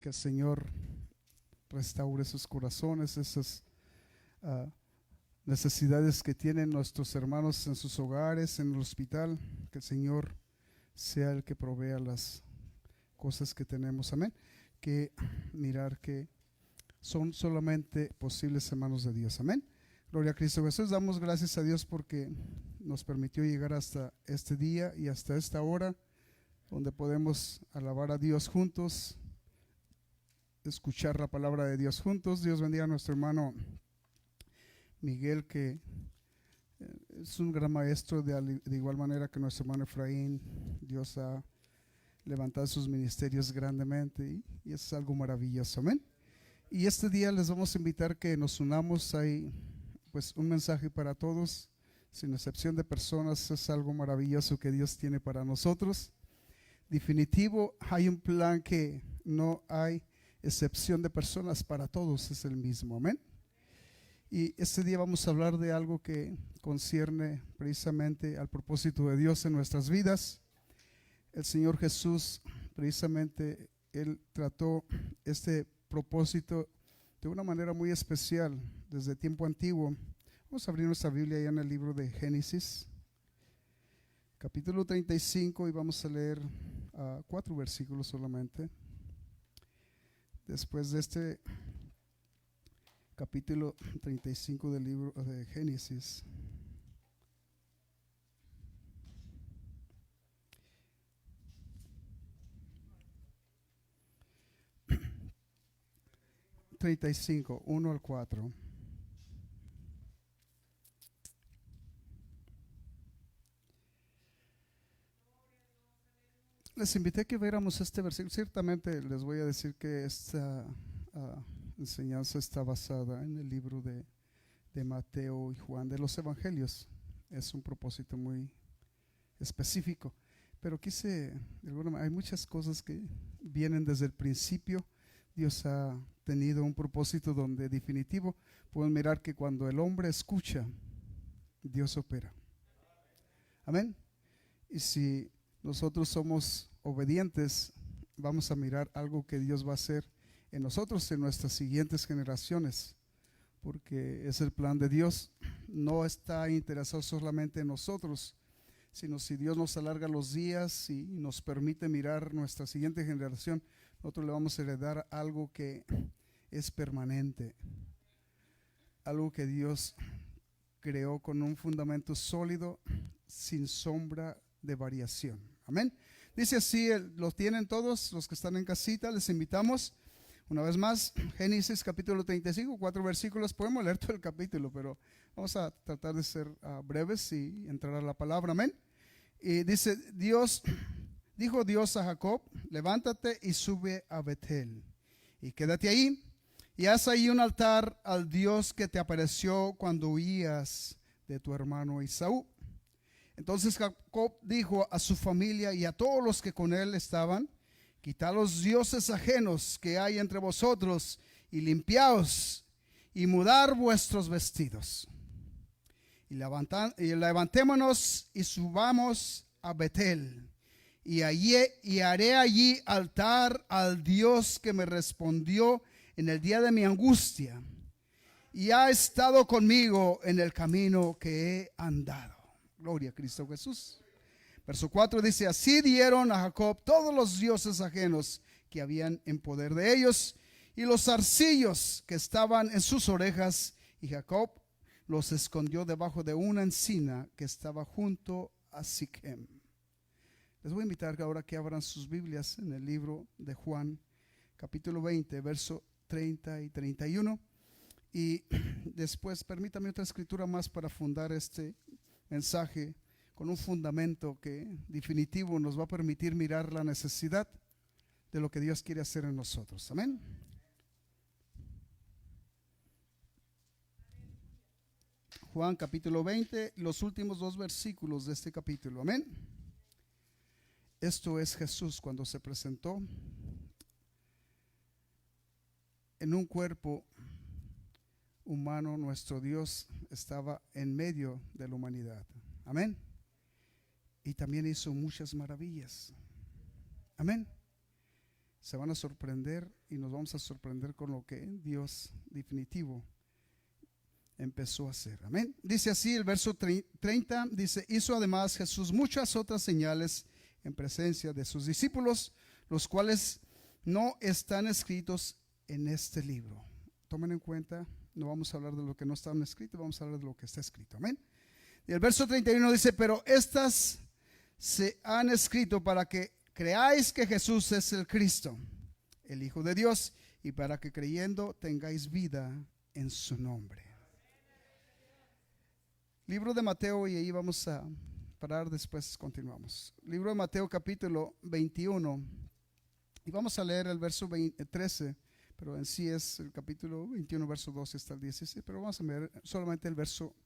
Que el Señor restaure sus corazones, esas necesidades que tienen nuestros hermanos en sus hogares, en el hospital. Que el Señor sea el que provea las cosas que tenemos. Amén. Que mirar que son solamente posibles en manos de Dios. Amén. Gloria a Cristo Jesús. Damos gracias a Dios porque nos permitió llegar hasta este día y hasta esta hora donde podemos alabar a Dios juntos, escuchar la palabra de Dios juntos. Dios bendiga a nuestro hermano Miguel, que es un gran maestro, de igual manera que nuestro hermano Efraín. Dios ha levantado sus ministerios grandemente y es algo maravilloso. Amén. Y este día les vamos a invitar que nos unamos. Hay pues un mensaje para todos, sin excepción de personas. Es algo maravilloso que Dios tiene para nosotros. Definitivo, hay un plan que no hay excepción de personas, para todos es el mismo. Amén. Y este día vamos a hablar de algo que concierne precisamente al propósito de Dios en nuestras vidas. El Señor Jesús, precisamente, Él trató este propósito de una manera muy especial desde tiempo antiguo. Vamos a abrir nuestra Biblia allá en el libro de Génesis, capítulo 35, y vamos a leer 4 versículos solamente. Después de este capítulo 35 del libro de Génesis, (35) 1 al 4. Les invité a que viéramos este versículo. Ciertamente les voy a decir que esta enseñanza está basada en el libro de Mateo y Juan, de los evangelios. Es un propósito muy específico, pero quise, hay muchas cosas que vienen desde el principio. Dios ha tenido un propósito donde definitivo pueden mirar que cuando el hombre escucha, Dios opera. Amén. Y si nosotros somos obedientes, vamos a mirar algo que Dios va a hacer en nosotros, en nuestras siguientes generaciones, porque es el plan de Dios. No está interesado solamente en nosotros, sino si Dios nos alarga los días y nos permite mirar nuestra siguiente generación, nosotros le vamos a heredar algo que es permanente, algo que Dios creó con un fundamento sólido, sin sombra de variación. Amén. Dice así, lo tienen todos los que están en casita. Les invitamos una vez más, Génesis capítulo 35, 4 versículos. Podemos leer todo el capítulo, pero vamos a tratar de ser breves y entrar a la palabra. Amén. Y dice, dijo Dios a Jacob: levántate y sube a Betel y quédate ahí, y haz ahí un altar al Dios que te apareció cuando huías de tu hermano Esaú. Entonces Jacob dijo a su familia y a todos los que con él estaban: quitad los dioses ajenos que hay entre vosotros y limpiaos y mudar vuestros vestidos. Y levantémonos y subamos a Betel, y haré allí altar al Dios que me respondió en el día de mi angustia y ha estado conmigo en el camino que he andado. Gloria a Cristo Jesús. Verso 4 dice: así dieron a Jacob todos los dioses ajenos que habían en poder de ellos y los zarcillos que estaban en sus orejas, y Jacob los escondió debajo de una encina que estaba junto a Siquem. Les voy a invitar ahora que abran sus Biblias en el libro de Juan, capítulo 20, verso 30 y 31. Y después permítame otra escritura más para fundar este mensaje con un fundamento que definitivo nos va a permitir mirar la necesidad de lo que Dios quiere hacer en nosotros. Amén. Juan capítulo 20, los últimos 2 versículos de este capítulo. Amén. Esto es Jesús cuando se presentó en un cuerpo humano. Nuestro Dios estaba en medio de la humanidad. Amén. Y también hizo muchas maravillas. Amén. se van a sorprender y nos vamos a sorprender con lo que Dios definitivo empezó a hacer. Amén. Dice así el verso 30, dice: hizo además Jesús muchas otras señales en presencia de sus discípulos, los cuales no están escritos en este libro. Tomen en cuenta, no vamos a hablar de lo que no está escrito, vamos a hablar de lo que está escrito. Amén. Y el verso 31 dice: pero estas se han escrito para que creáis que Jesús es el Cristo, el Hijo de Dios, y para que creyendo tengáis vida en su nombre. Libro de Mateo, y ahí vamos a parar, después continuamos. Libro de Mateo capítulo 21, y vamos a leer el verso 13, pero en sí es el capítulo 21, verso 12 hasta el 16, pero vamos a ver solamente el verso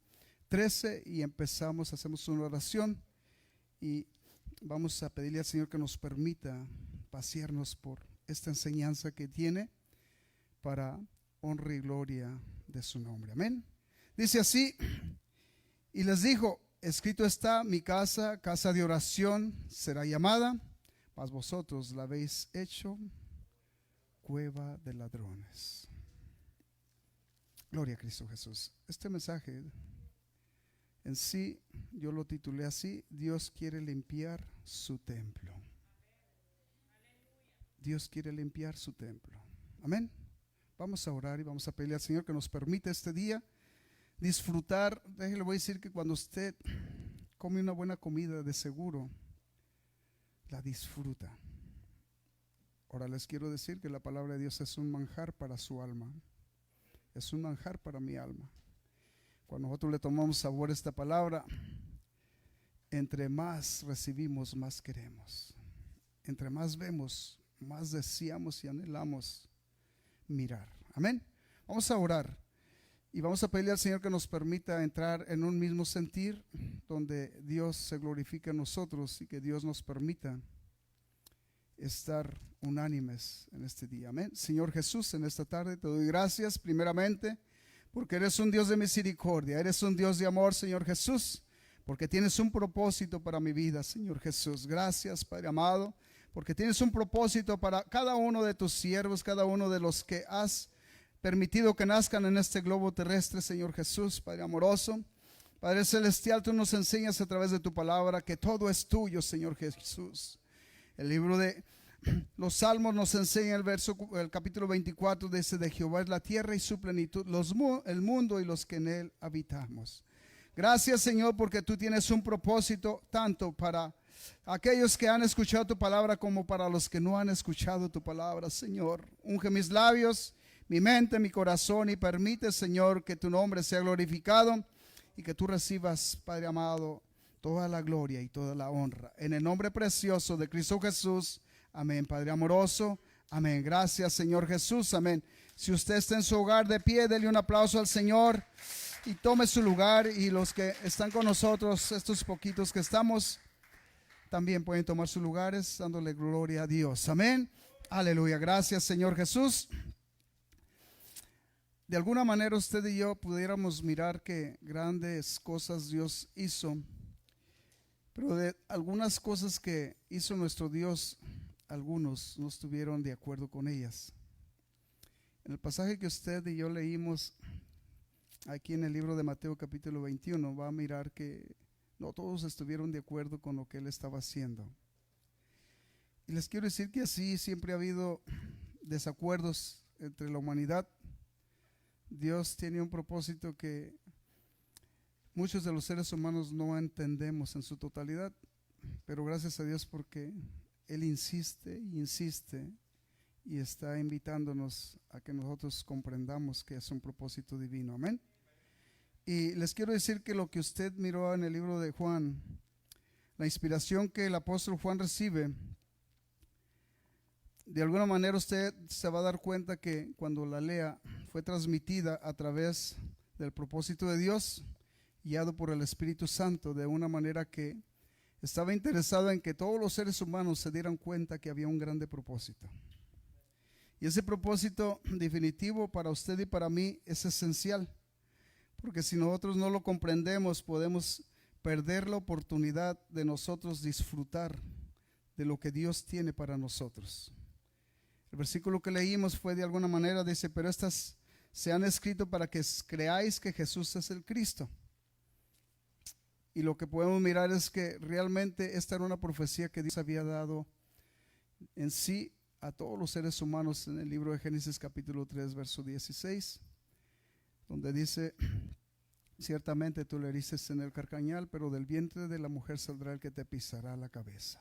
13 y empezamos, hacemos una oración y vamos a pedirle al Señor que nos permita pasearnos por esta enseñanza que tiene para honra y gloria de su nombre. Amén. Dice así: y les dijo: escrito está, mi casa, casa de oración será llamada, mas vosotros la habéis hecho cueva de ladrones. Gloria a Cristo Jesús. Este mensaje en sí, yo lo titulé así: Dios quiere limpiar su templo. Dios quiere limpiar su templo. Amén. Vamos a orar y vamos a pedirle al Señor que nos permita este día disfrutar. Le voy a decir que cuando usted come una buena comida, de seguro la disfruta. Ahora les quiero decir que la palabra de Dios es un manjar para su alma, es un manjar para mi alma. Cuando nosotros le tomamos sabor a esta palabra, entre más recibimos, más queremos. Entre más vemos, más deseamos y anhelamos mirar. Amén. Vamos a orar y vamos a pedirle al Señor que nos permita entrar en un mismo sentir, donde Dios se glorifique en nosotros y que Dios nos permita estar unánimes en este día. Amén. Señor Jesús, en esta tarde te doy gracias primeramente porque eres un Dios de misericordia, eres un Dios de amor, Señor Jesús, porque tienes un propósito para mi vida, Señor Jesús. Gracias, Padre amado, porque tienes un propósito para cada uno de tus siervos, cada uno de los que has permitido que nazcan en este globo terrestre, Señor Jesús, Padre amoroso. Padre celestial, tú nos enseñas a través de tu palabra que todo es tuyo, Señor Jesús. El libro de los Salmos nos enseña el capítulo 24, dice: de Jehová es la tierra y su plenitud, el mundo y los que en él habitamos. Gracias, Señor, porque tú tienes un propósito tanto para aquellos que han escuchado tu palabra como para los que no han escuchado tu palabra, Señor. Unge mis labios, mi mente, mi corazón, y permite, Señor, que tu nombre sea glorificado y que tú recibas, Padre amado, toda la gloria y toda la honra. En el nombre precioso de Cristo Jesús. Amén, Padre amoroso. Amén. Gracias, Señor Jesús. Amén. Si usted está en su hogar de pie, dele un aplauso al Señor y tome su lugar. Y los que están con nosotros, estos poquitos que estamos, también pueden tomar sus lugares dándole gloria a Dios. Amén. Aleluya. Gracias, Señor Jesús. De alguna manera usted y yo pudiéramos mirar que grandes cosas Dios hizo, pero de algunas cosas que hizo nuestro Dios, algunos no estuvieron de acuerdo con ellas. En el pasaje que usted y yo leímos aquí en el libro de Mateo capítulo 21, va a mirar que no todos estuvieron de acuerdo con lo que él estaba haciendo. Y les quiero decir que así siempre ha habido desacuerdos entre la humanidad. Dios tiene un propósito que muchos de los seres humanos no entendemos en su totalidad, pero gracias a Dios porque Él insiste y insiste y está invitándonos a que nosotros comprendamos que es un propósito divino. Amén. Y les quiero decir que lo que usted miró en el libro de Juan, la inspiración que el apóstol Juan recibe, de alguna manera usted se va a dar cuenta que cuando la lea fue transmitida a través del propósito de Dios, guiado por el Espíritu Santo, de una manera que estaba interesado en que todos los seres humanos se dieran cuenta que había un grande propósito. Y ese propósito definitivo para usted y para mí es esencial, porque si nosotros no lo comprendemos, podemos perder la oportunidad de nosotros disfrutar de lo que Dios tiene para nosotros. El versículo que leímos fue de alguna manera, dice, pero estas se han escrito para que creáis que Jesús es el Cristo. Y lo que podemos mirar es que realmente esta era una profecía que Dios había dado en sí a todos los seres humanos en el libro de Génesis capítulo 3 verso 16, donde dice, ciertamente tú le heriste en el carcañal, pero del vientre de la mujer saldrá el que te pisará la cabeza.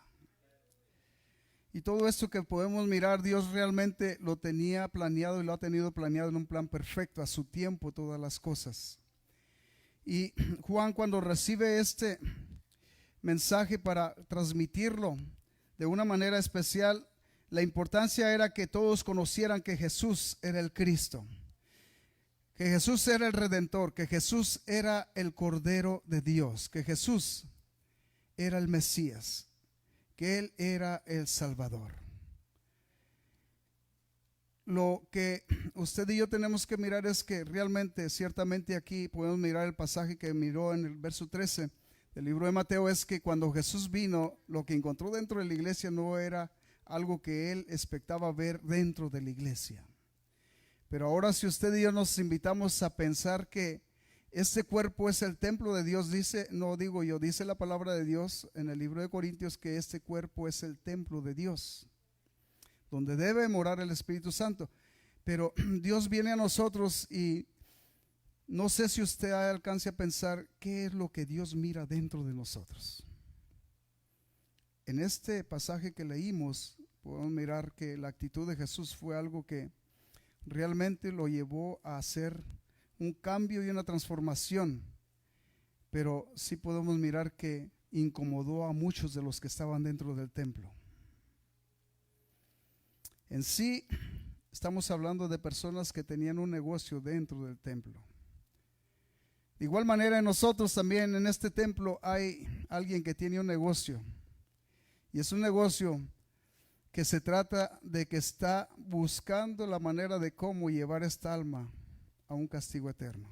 Y todo esto que podemos mirar, Dios realmente lo tenía planeado y lo ha tenido planeado en un plan perfecto, a su tiempo todas las cosas. Y Juan, cuando recibe este mensaje para transmitirlo de una manera especial, la importancia era que todos conocieran que Jesús era el Cristo, que Jesús era el Redentor, que Jesús era el Cordero de Dios, que Jesús era el Mesías, que Él era el Salvador. Lo que usted y yo tenemos que mirar es que realmente, ciertamente aquí podemos mirar el pasaje que miró en el verso 13 del libro de Mateo, es que cuando Jesús vino, lo que encontró dentro de la iglesia no era algo que Él expectaba ver dentro de la iglesia. Pero ahora, si usted y yo nos invitamos a pensar que este cuerpo es el templo de Dios, dice, no digo yo, dice la palabra de Dios en el libro de Corintios que este cuerpo es el templo de Dios, donde debe morar el Espíritu Santo. Pero Dios viene a nosotros y no sé si usted alcance a pensar qué es lo que Dios mira dentro de nosotros. En este pasaje que leímos podemos mirar que la actitud de Jesús fue algo que realmente lo llevó a hacer un cambio y una transformación, pero sí podemos mirar que incomodó a muchos de los que estaban dentro del templo. En sí, estamos hablando de personas que tenían un negocio dentro del templo. De igual manera, en nosotros también en este templo hay alguien que tiene un negocio, y es un negocio que se trata de que está buscando la manera de cómo llevar esta alma a un castigo eterno.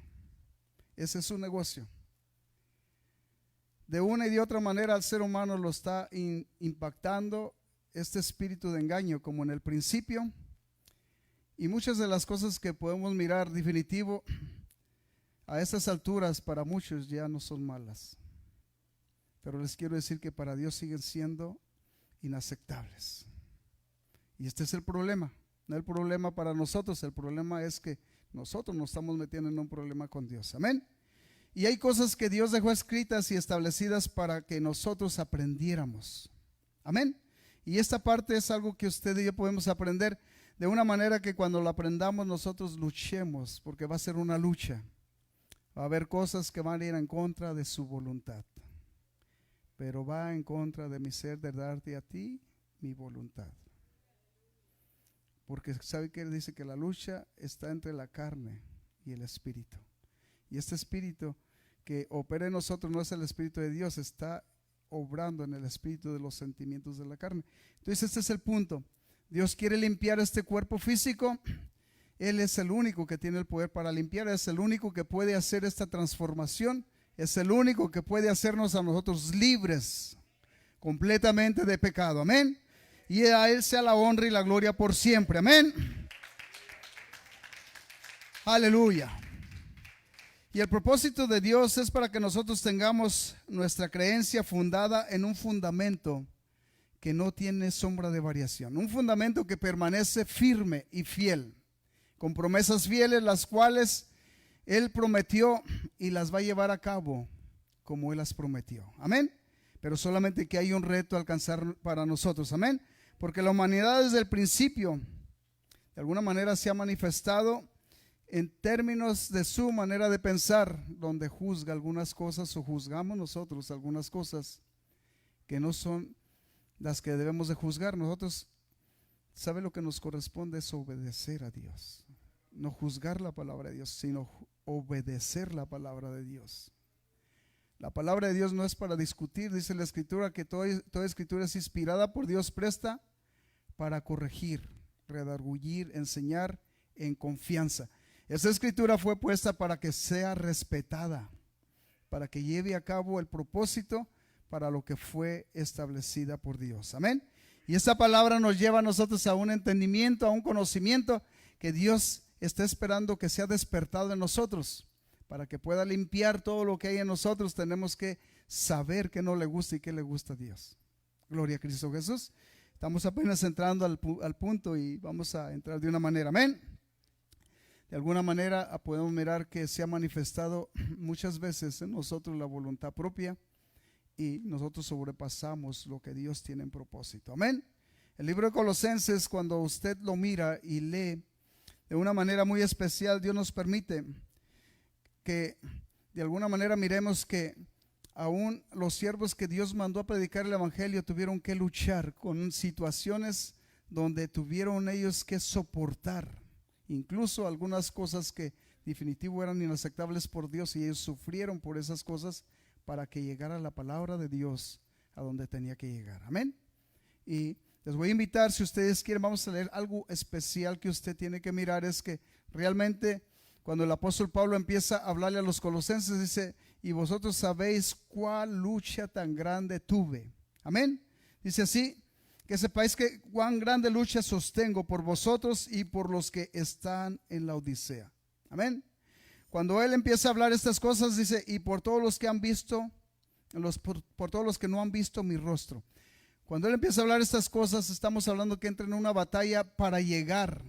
Ese es su negocio. De una y de otra manera al ser humano lo está impactando este espíritu de engaño, como en el principio, y muchas de las cosas que podemos mirar definitivo a estas alturas para muchos ya no son malas, pero les quiero decir que para Dios siguen siendo inaceptables. Y este es el problema, no el problema para nosotros, el problema es que nosotros nos estamos metiendo en un problema con Dios. Amén. Y hay cosas que Dios dejó escritas y establecidas para que nosotros aprendiéramos. Amén. Y esta parte es algo que usted y yo podemos aprender de una manera que cuando la aprendamos nosotros luchemos, porque va a ser una lucha. Va a haber cosas que van a ir en contra de su voluntad, pero va en contra de mi ser de darte a ti mi voluntad. Porque ¿sabe qué? Dice que la lucha está entre la carne y el espíritu. Y este espíritu que opera en nosotros no es el espíritu de Dios, está obrando en el espíritu de los sentimientos de la carne. Entonces este es el punto. Dios quiere limpiar este cuerpo físico. Él es el único que tiene el poder para limpiar, es el único que puede hacer esta transformación, es el único que puede hacernos a nosotros libres completamente de pecado. Amén. Y a Él sea la honra y la gloria por siempre. Amén. Aleluya. Y el propósito de Dios es para que nosotros tengamos nuestra creencia fundada en un fundamento que no tiene sombra de variación, un fundamento que permanece firme y fiel, con promesas fieles las cuales Él prometió y las va a llevar a cabo como Él las prometió. Amén. Pero solamente que hay un reto a alcanzar para nosotros. Amén. Porque la humanidad desde el principio de alguna manera se ha manifestado en términos de su manera de pensar, donde juzga algunas cosas o juzgamos nosotros algunas cosas que no son las que debemos de juzgar. Nosotros, ¿sabe lo que nos corresponde? Es obedecer a Dios. No juzgar la palabra de Dios, sino obedecer la palabra de Dios. La palabra de Dios no es para discutir. Dice la Escritura que toda Escritura es inspirada por Dios, presta para corregir, redargullir, enseñar en confianza. Esa Escritura fue puesta para que sea respetada, para que lleve a cabo el propósito para lo que fue establecida por Dios. Amén. Y esa palabra nos lleva a nosotros a un entendimiento, a un conocimiento que Dios está esperando que sea despertado en nosotros. Para que pueda limpiar todo lo que hay en nosotros, tenemos que saber qué no le gusta y qué le gusta a Dios. Gloria a Cristo Jesús. Estamos apenas entrando al punto y vamos a entrar de una manera. Amén. De alguna manera podemos mirar que se ha manifestado muchas veces en nosotros la voluntad propia y nosotros sobrepasamos lo que Dios tiene en propósito. Amén. El libro de Colosenses, cuando usted lo mira y lee de una manera muy especial, Dios nos permite que de alguna manera miremos que aún los siervos que Dios mandó a predicar el evangelio tuvieron que luchar con situaciones donde tuvieron ellos que soportar incluso algunas cosas que definitivo eran inaceptables por Dios, y ellos sufrieron por esas cosas para que llegara la palabra de Dios a donde tenía que llegar. Amén. Y les voy a invitar, si ustedes quieren, vamos a leer algo especial que usted tiene que mirar. Es que realmente cuando el apóstol Pablo empieza a hablarle a los colosenses, dice: y vosotros sabéis cuál lucha tan grande tuve. Amén. Dice así: que sepáis que cuán grande lucha sostengo por vosotros y por los que están en la Odisea. Amén. Cuando él empieza a hablar estas cosas, dice: y por todos los que han visto, por todos los que no han visto mi rostro. Cuando él empieza a hablar estas cosas, estamos hablando que entra en una batalla para llegar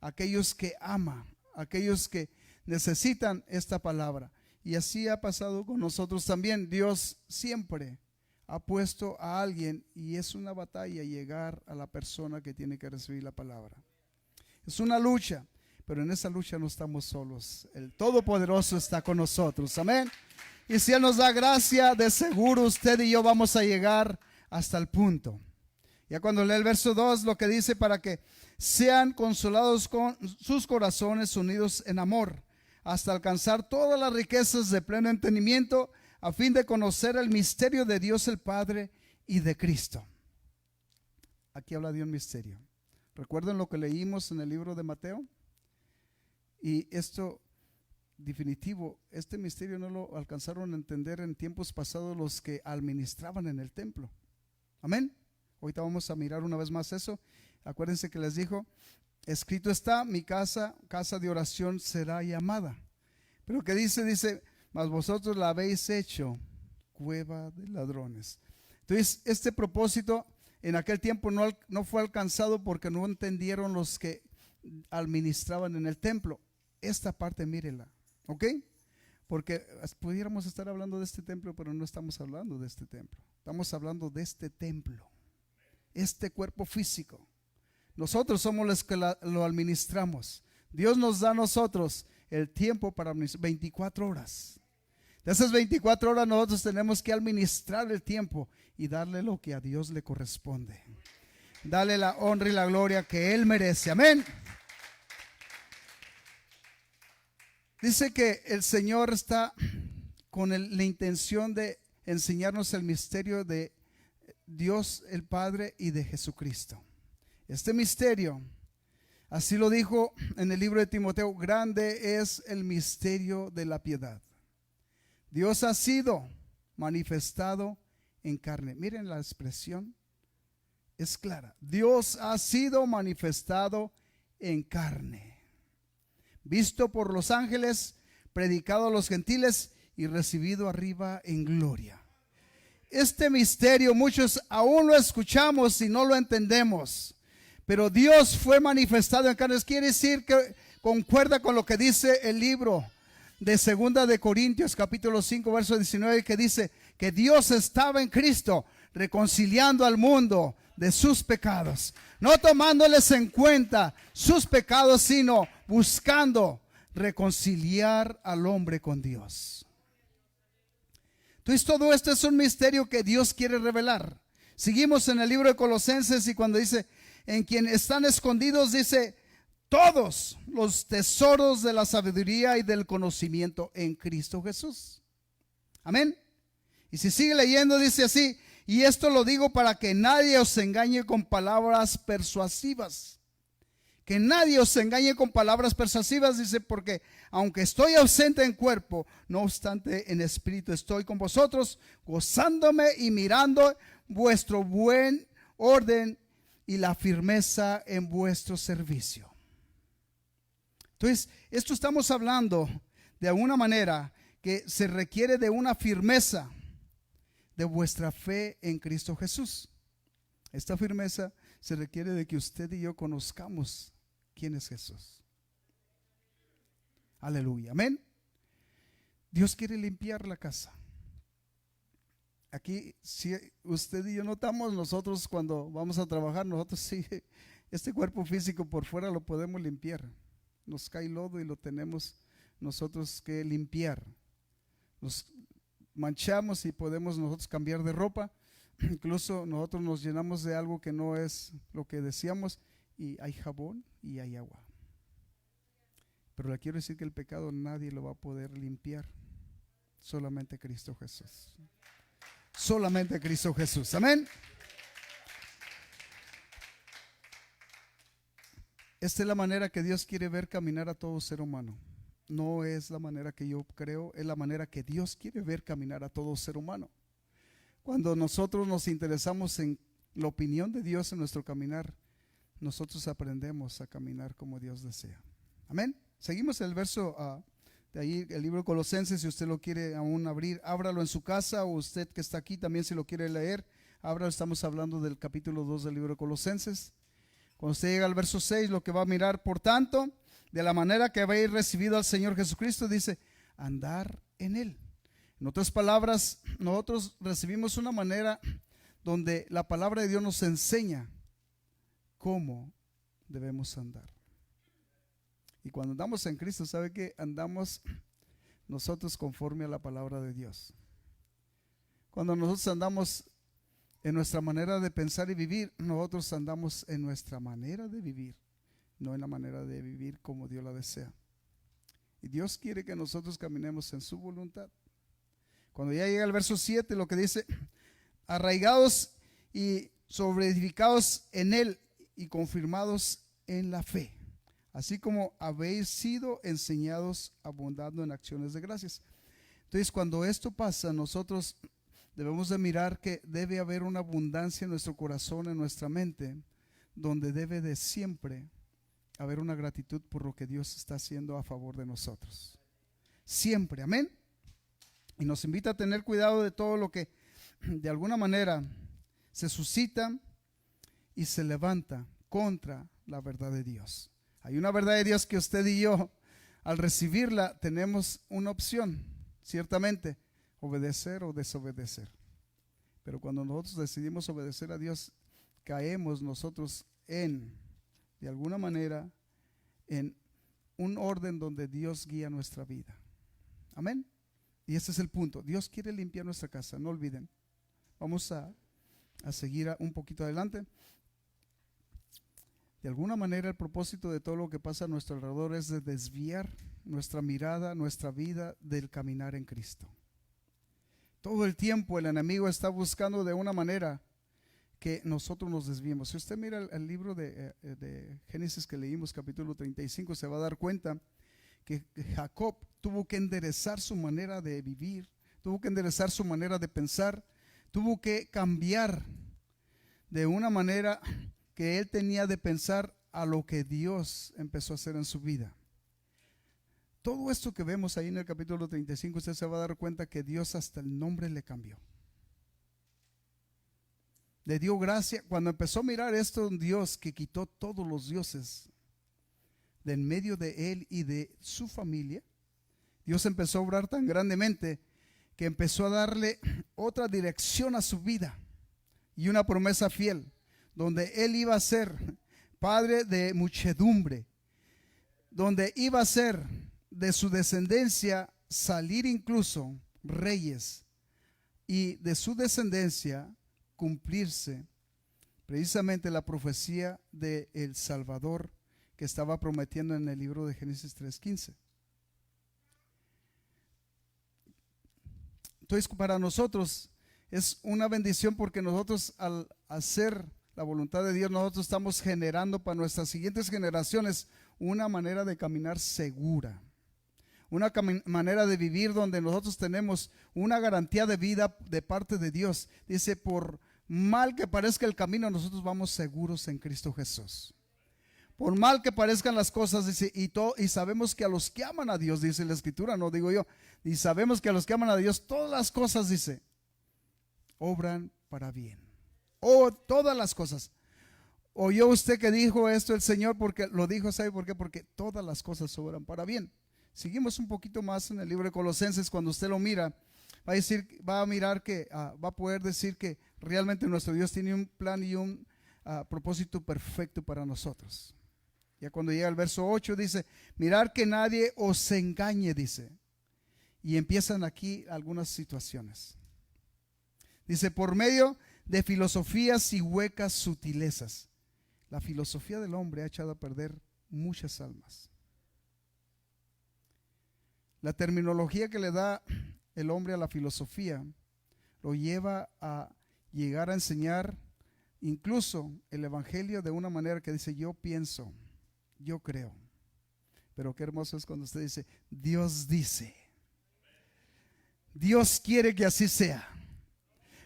a aquellos que ama, aquellos que necesitan esta palabra. Y así ha pasado con nosotros también. Dios siempre ha puesto a alguien, y es una batalla llegar a la persona que tiene que recibir la palabra. Es una lucha, pero en esa lucha no estamos solos. El Todopoderoso está con nosotros. Amén. Y si Él nos da gracia, de seguro usted y yo vamos a llegar hasta el punto. Ya cuando lee el verso 2, lo que dice: para que sean consolados con sus corazones unidos en amor, hasta alcanzar todas las riquezas de pleno entendimiento, a fin de conocer el misterio de Dios el Padre y de Cristo. Aquí habla de un misterio. ¿Recuerdan lo que leímos en el libro de Mateo? Y esto definitivo, este misterio no lo alcanzaron a entender en tiempos pasados los que administraban en el templo. Amén. Ahorita vamos a mirar una vez más eso. Acuérdense que les dijo: escrito está, mi casa, casa de oración será llamada. Pero que dice, mas vosotros la habéis hecho cueva de ladrones. Entonces, este propósito en aquel tiempo no fue alcanzado porque no entendieron los que administraban en el templo. Esta parte mírela, ¿ok? Porque pudiéramos estar hablando de este templo, pero no estamos hablando de este templo. Estamos hablando de este templo, este cuerpo físico. Nosotros somos los que lo administramos. Dios nos da a nosotros el tiempo para 24 horas. De esas 24 horas nosotros tenemos que administrar el tiempo y darle lo que a Dios le corresponde. Darle la honra y la gloria que Él merece. Amén. Dice que el Señor está con la intención de enseñarnos el misterio de Dios el Padre y de Jesucristo. Este misterio, así lo dijo en el libro de Timoteo: grande es el misterio de la piedad. Dios ha sido manifestado en carne. Miren la expresión, es clara. Dios ha sido manifestado en carne, visto por los ángeles, predicado a los gentiles y recibido arriba en gloria. Este misterio muchos aún lo escuchamos y no lo entendemos, pero Dios fue manifestado en carne. Quiere decir que concuerda con lo que dice el libro de 2 de Corintios capítulo 5 verso 19, que dice que Dios estaba en Cristo reconciliando al mundo de sus pecados, no tomándoles en cuenta sus pecados, sino buscando reconciliar al hombre con Dios. Entonces todo esto es un misterio que Dios quiere revelar. Seguimos en el libro de Colosenses, y cuando dice: en quien están escondidos, dice, todos los tesoros de la sabiduría y del conocimiento en Cristo Jesús. Amén. Y si sigue leyendo, dice así: y esto lo digo para que nadie os engañe con palabras persuasivas. Que nadie os engañe con palabras persuasivas, dice, porque aunque estoy ausente en cuerpo, no obstante en espíritu estoy con vosotros, gozándome y mirando vuestro buen orden y la firmeza en vuestro servicio. Entonces, esto estamos hablando de alguna manera que se requiere de una firmeza de vuestra fe en Cristo Jesús. Esta firmeza se requiere de que usted y yo conozcamos quién es Jesús. Aleluya, amén. Dios quiere limpiar la casa. Aquí, si usted y yo notamos, nosotros cuando vamos a trabajar, nosotros sí, este cuerpo físico por fuera lo podemos limpiar. Nos cae lodo y lo tenemos nosotros que limpiar. Nos manchamos y podemos nosotros cambiar de ropa. Incluso nosotros nos llenamos de algo que no es lo que decíamos, y hay jabón y hay agua. Pero le quiero decir que el pecado nadie lo va a poder limpiar, solamente Cristo Jesús. Solamente Cristo Jesús, amén. Esta es la manera que Dios quiere ver caminar a todo ser humano. No es la manera que yo creo, es la manera que Dios quiere ver caminar a todo ser humano. Cuando nosotros nos interesamos en la opinión de Dios en nuestro caminar, nosotros aprendemos a caminar como Dios desea. Amén. Seguimos el verso de ahí, el libro de Colosenses. Si usted lo quiere aún abrir, ábralo en su casa, o usted que está aquí también, si lo quiere leer, ábralo. Estamos hablando del capítulo 2 del libro de Colosenses. Cuando usted llega al verso 6, lo que va a mirar: por tanto, de la manera que habéis recibido al Señor Jesucristo, dice, andar en Él. En otras palabras, nosotros recibimos una manera donde la palabra de Dios nos enseña cómo debemos andar. Y cuando andamos en Cristo, ¿sabe que andamos nosotros conforme a la palabra de Dios? Cuando nosotros andamos en nuestra manera de pensar y vivir, nosotros andamos en nuestra manera de vivir, no en la manera de vivir como Dios la desea. Y Dios quiere que nosotros caminemos en su voluntad. Cuando ya llega el verso 7, lo que dice: arraigados y sobreedificados en Él y confirmados en la fe, así como habéis sido enseñados, abundando en acciones de gracias. Entonces, cuando esto pasa, nosotros debemos de mirar que debe haber una abundancia en nuestro corazón, en nuestra mente, donde debe de siempre haber una gratitud por lo que Dios está haciendo a favor de nosotros. Siempre, amén. Y nos invita a tener cuidado de todo lo que de alguna manera se suscita y se levanta contra la verdad de Dios. Hay una verdad de Dios que usted y yo, al recibirla, tenemos una opción, ciertamente, obedecer o desobedecer. Pero cuando nosotros decidimos obedecer a Dios, caemos nosotros de alguna manera, en un orden donde Dios guía nuestra vida. Amén. Y ese es el punto. Dios quiere limpiar nuestra casa, no olviden. Vamos a seguir un poquito adelante. De alguna manera, el propósito de todo lo que pasa a nuestro alrededor es de desviar nuestra mirada, nuestra vida del caminar en Cristo. Todo el tiempo el enemigo está buscando de una manera que nosotros nos desviemos. Si usted mira el libro de Génesis que leímos, capítulo 35, se va a dar cuenta que Jacob tuvo que enderezar su manera de vivir, tuvo que enderezar su manera de pensar, tuvo que cambiar de una manera que él tenía de pensar a lo que Dios empezó a hacer en su vida. Todo esto que vemos ahí en el capítulo 35, usted se va a dar cuenta que Dios hasta el nombre le cambió. Le dio gracia. Cuando empezó a mirar esto, un Dios que quitó todos los dioses de en medio de él y de su familia, Dios empezó a obrar tan grandemente que empezó a darle otra dirección a su vida y una promesa fiel, donde él iba a ser padre de muchedumbre, donde iba a ser de su descendencia salir incluso reyes, y de su descendencia cumplirse precisamente la profecía de el Salvador que estaba prometiendo en el libro de Génesis 3:15. Entonces, para nosotros es una bendición, porque nosotros, al hacer la voluntad de Dios, nosotros estamos generando para nuestras siguientes generaciones una manera de caminar segura, una manera de vivir donde nosotros tenemos una garantía de vida de parte de Dios. Dice, por mal que parezca el camino, nosotros vamos seguros en Cristo Jesús. Por mal que parezcan las cosas, dice, y sabemos que a los que aman a Dios, dice la Escritura, no digo yo, y sabemos que a los que aman a Dios, todas las cosas, dice, obran para bien. Todas las cosas. ¿Oyó usted que dijo esto el Señor? Porque lo dijo, ¿sabe por qué? Porque todas las cosas obran para bien. Seguimos un poquito más en el libro de Colosenses. Cuando usted lo mira, va a mirar que va a poder decir que realmente nuestro Dios tiene un plan y un propósito perfecto para nosotros. Ya cuando llega el verso 8 dice, mirar que nadie os engañe, dice. Y empiezan aquí algunas situaciones. Dice, por medio de filosofías y huecas sutilezas. La filosofía del hombre ha echado a perder muchas almas. La terminología que le da el hombre a la filosofía lo lleva a llegar a enseñar incluso el evangelio de una manera que dice, yo pienso, yo creo. Pero qué hermoso es cuando usted dice, Dios dice, Dios quiere que así sea.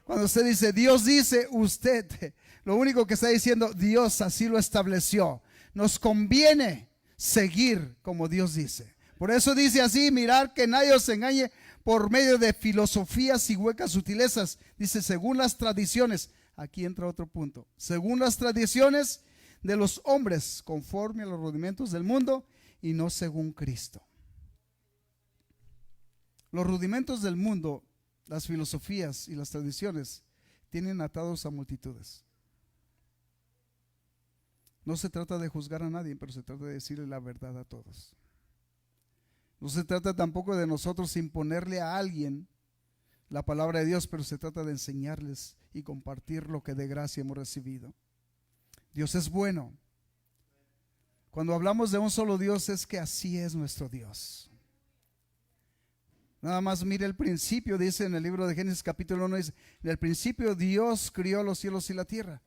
Cuando usted dice, Dios dice, usted, lo único que está diciendo, Dios así lo estableció. Nos conviene seguir como Dios dice. Por eso dice así, mirar que nadie os engañe por medio de filosofías y huecas sutilezas. Dice, según las tradiciones, aquí entra otro punto, según las tradiciones de los hombres, conforme a los rudimentos del mundo y no según Cristo. Los rudimentos del mundo, las filosofías y las tradiciones tienen atados a multitudes. No se trata de juzgar a nadie, pero se trata de decirle la verdad a todos. No se trata tampoco de nosotros imponerle a alguien la palabra de Dios, pero se trata de enseñarles y compartir lo que de gracia hemos recibido. Dios es bueno. Cuando hablamos de un solo Dios, es que así es nuestro Dios. Nada más mire el principio, dice en el libro de Génesis capítulo 1, dice, en el principio Dios crió los cielos y la tierra.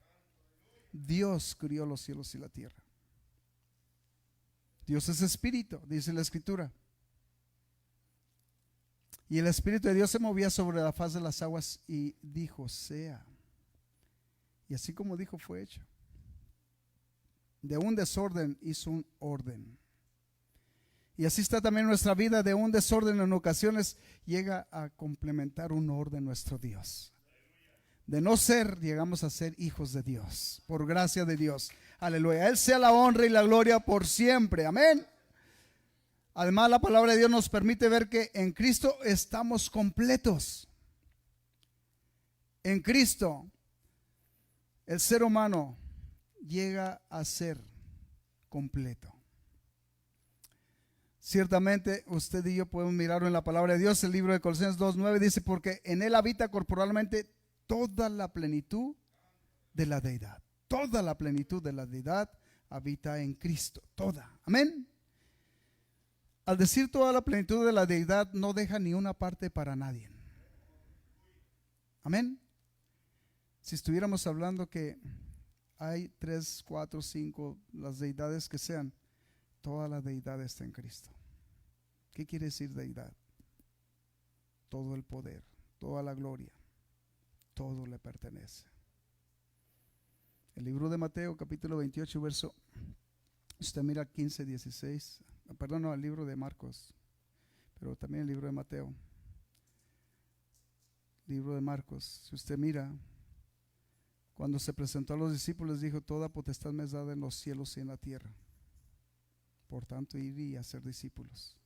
Dios crió los cielos y la tierra. Dios es espíritu, dice la Escritura. Y el Espíritu de Dios se movía sobre la faz de las aguas y dijo, sea. Y así como dijo, fue hecho. De un desorden hizo un orden. Y así está también nuestra vida. De un desorden en ocasiones llega a complementar un orden nuestro Dios. De no ser, llegamos a ser hijos de Dios, por gracia de Dios. Aleluya. A Él sea la honra y la gloria por siempre. Amén. Además, la palabra de Dios nos permite ver que en Cristo estamos completos. En Cristo, el ser humano llega a ser completo. Ciertamente, usted y yo podemos mirarlo en la palabra de Dios. El libro de Colosenses 2:9 dice, porque en Él habita corporalmente toda la plenitud de la deidad. Toda la plenitud de la deidad habita en Cristo. Toda. Amén. Al decir toda la plenitud de la deidad, no deja ni una parte para nadie. Amén. Si estuviéramos hablando que hay 3, 4, 5, las deidades que sean, toda la deidad está en Cristo. ¿Qué quiere decir deidad? Todo el poder, toda la gloria, todo le pertenece. El libro de Mateo, capítulo 28, verso, usted mira 15, 16. Perdón, no, el libro de Marcos, pero también el libro de Mateo. Libro de Marcos, si usted mira, cuando se presentó a los discípulos dijo, toda potestad me es dada en los cielos y en la tierra. Por tanto, ir y hacer discípulos.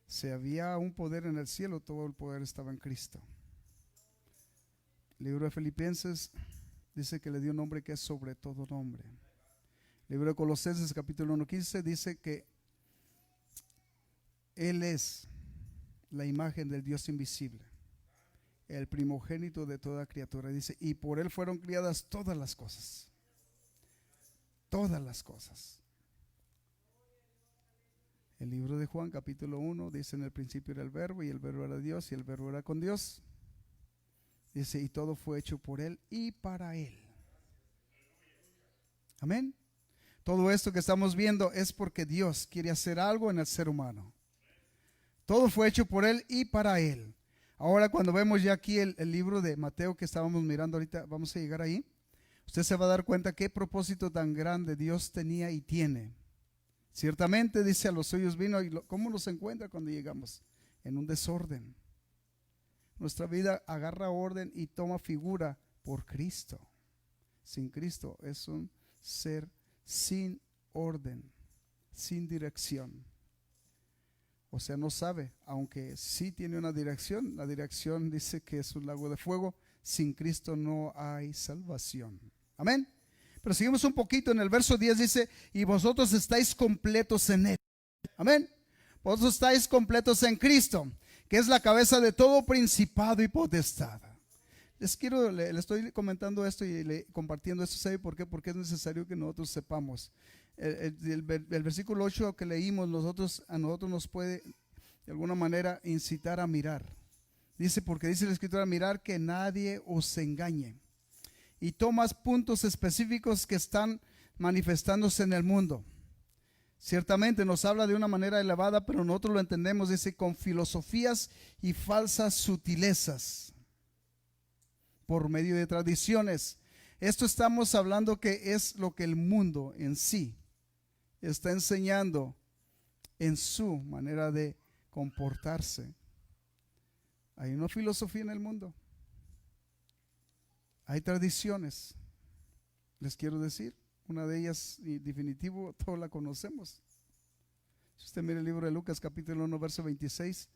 Si había un poder en el cielo, todo el poder estaba en Cristo. El libro de Filipenses dice que le dio un nombre que es sobre todo nombre. El libro de Colosenses capítulo 1:15 dice que Él es la imagen del Dios invisible, el primogénito de toda criatura. Dice, y por Él fueron criadas todas las cosas. Todas las cosas. El libro de Juan capítulo 1 dice, en el principio era el verbo y el verbo era Dios y el verbo era con Dios. Dice, y todo fue hecho por Él y para Él. Amén. Todo esto que estamos viendo es porque Dios quiere hacer algo en el ser humano. Todo fue hecho por Él y para Él. Ahora cuando vemos ya aquí el libro de Mateo que estábamos mirando ahorita, vamos a llegar ahí, usted se va a dar cuenta qué propósito tan grande Dios tenía y tiene. Ciertamente dice a los suyos vino, y ¿cómo nos encuentra cuando llegamos? En un desorden. Nuestra vida agarra orden y toma figura por Cristo. Sin Cristo es un ser sin orden, sin dirección. O sea, no sabe, aunque sí tiene una dirección. La dirección dice que es un lago de fuego. Sin Cristo no hay salvación. Amén. Pero seguimos un poquito en el verso 10, dice, y vosotros estáis completos en Él. Amén. Vosotros estáis completos en Cristo, que es la cabeza de todo principado y potestad. Le estoy comentando esto y compartiendo esto. ¿Sabe por qué? Porque es necesario que nosotros sepamos. El versículo 8 que leímos, a nosotros nos puede de alguna manera incitar a mirar. Dice, porque dice la Escritura, mirar que nadie os engañe. Y tomas puntos específicos que están manifestándose en el mundo. Ciertamente nos habla de una manera elevada, pero nosotros lo entendemos, dice, con filosofías y falsas sutilezas, por medio de tradiciones. Esto estamos hablando que es lo que el mundo en sí está enseñando en su manera de comportarse. Hay una filosofía en el mundo. Hay tradiciones. Les quiero decir, una de ellas, y definitivo, todos la conocemos. Si usted mira el libro de Lucas capítulo 1 verso 26,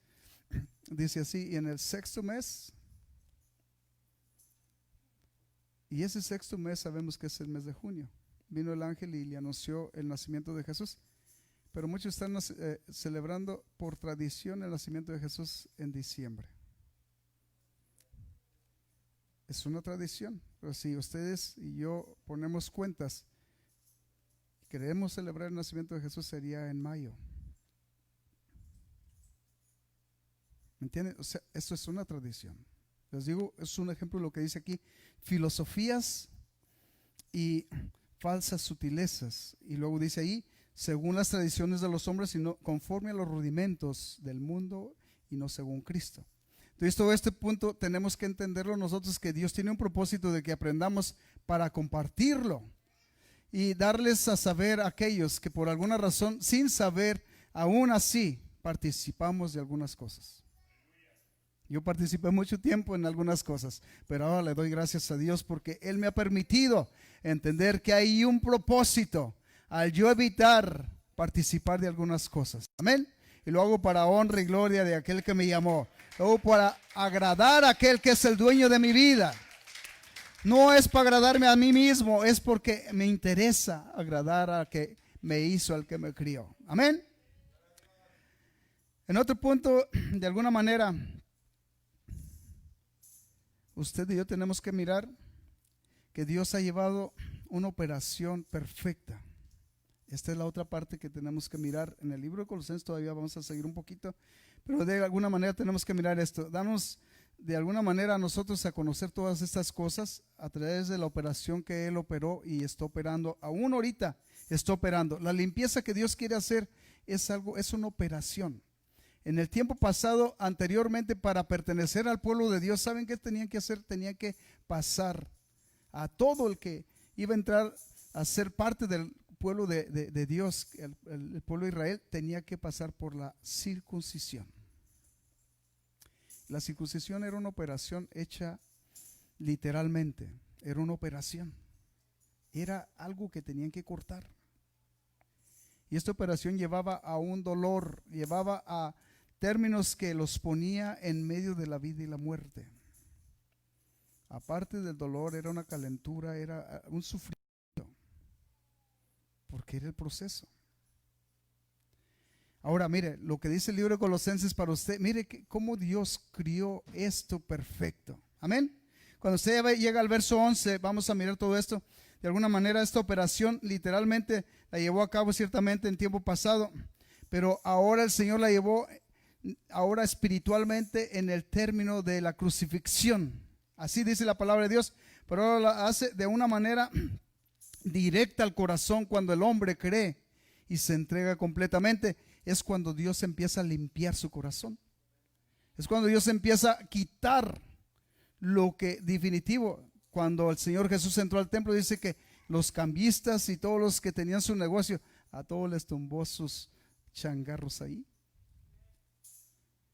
dice así, y en el sexto mes, y ese sexto mes sabemos que es el mes de junio, vino el ángel y le anunció el nacimiento de Jesús. Pero muchos están celebrando por tradición el nacimiento de Jesús en diciembre. Es una tradición, pero si ustedes y yo ponemos cuentas, queremos celebrar el nacimiento de Jesús, sería en mayo. ¿Me entienden? O sea, esto es una tradición. Les digo, es un ejemplo de lo que dice aquí: filosofías y falsas sutilezas. Y luego dice ahí, según las tradiciones de los hombres, sino conforme a los rudimentos del mundo y no según Cristo. Entonces, todo este punto tenemos que entenderlo nosotros, que Dios tiene un propósito de que aprendamos para compartirlo y darles a saber a aquellos que por alguna razón, sin saber, aún así participamos de algunas cosas. Yo participé mucho tiempo en algunas cosas, pero ahora le doy gracias a Dios porque Él me ha permitido entender que hay un propósito al yo evitar participar de algunas cosas. Amén. Y lo hago para honra y gloria de aquel que me llamó. Lo hago para agradar a aquel que es el dueño de mi vida. No es para agradarme a mí mismo, es porque me interesa agradar al que me hizo, al que me crió. Amén. En otro punto, de alguna manera, usted y yo tenemos que mirar que Dios ha llevado una operación perfecta. Esta es la otra parte que tenemos que mirar. En el libro de Colosenses todavía vamos a seguir un poquito, pero de alguna manera tenemos que mirar esto. Danos de alguna manera a nosotros a conocer todas estas cosas a través de la operación que Él operó y está operando. Aún ahorita está operando. La limpieza que Dios quiere hacer es una operación. En el tiempo pasado, anteriormente, para pertenecer al pueblo de Dios, ¿saben qué tenían que hacer? Tenían que pasar a todo el que iba a entrar a ser parte del pueblo de Dios, el pueblo de Israel, tenía que pasar por la circuncisión. La circuncisión era una operación hecha literalmente, era una operación, era algo que tenían que cortar. Y esta operación llevaba a un dolor, llevaba a términos que los ponía en medio de la vida y la muerte. Aparte del dolor, era una calentura, era un sufrimiento, porque era el proceso. Ahora mire lo que dice el libro de Colosenses para usted. Mire cómo Dios crió esto perfecto. Amén. Cuando usted llega al verso 11, vamos a mirar todo esto. De alguna manera esta operación literalmente la llevó a cabo ciertamente en tiempo pasado, pero ahora el Señor la llevó ahora espiritualmente en el término de la crucifixión. Así dice la palabra de Dios, pero ahora la hace de una manera directa al corazón. Cuando el hombre cree y se entrega completamente, es cuando Dios empieza a limpiar su corazón. Es cuando Dios empieza a quitar lo que definitivo. Cuando el Señor Jesús entró al templo, dice que los cambistas y todos los que tenían su negocio, a todos les tumbó sus changarros ahí.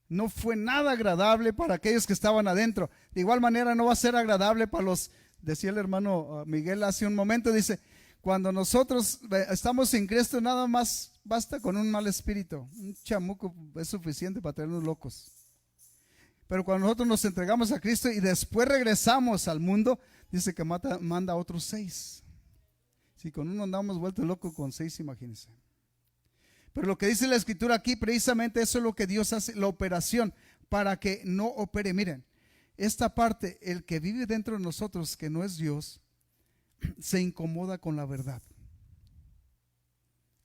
No fue nada agradable para aquellos que estaban adentro. De igual manera no va a ser agradable para los, decía el hermano Miguel hace un momento, dice, cuando nosotros estamos en Cristo, nada más basta con un mal espíritu. Un chamuco es suficiente para tenernos locos. Pero cuando nosotros nos entregamos a Cristo y después regresamos al mundo, dice que manda a otros 6. Si con uno andamos vueltos locos, con 6, imagínense. Pero lo que dice la Escritura aquí, precisamente eso es lo que Dios hace, la operación, para que no opere. Miren, esta parte, el que vive dentro de nosotros, que no es Dios, se incomoda con la verdad.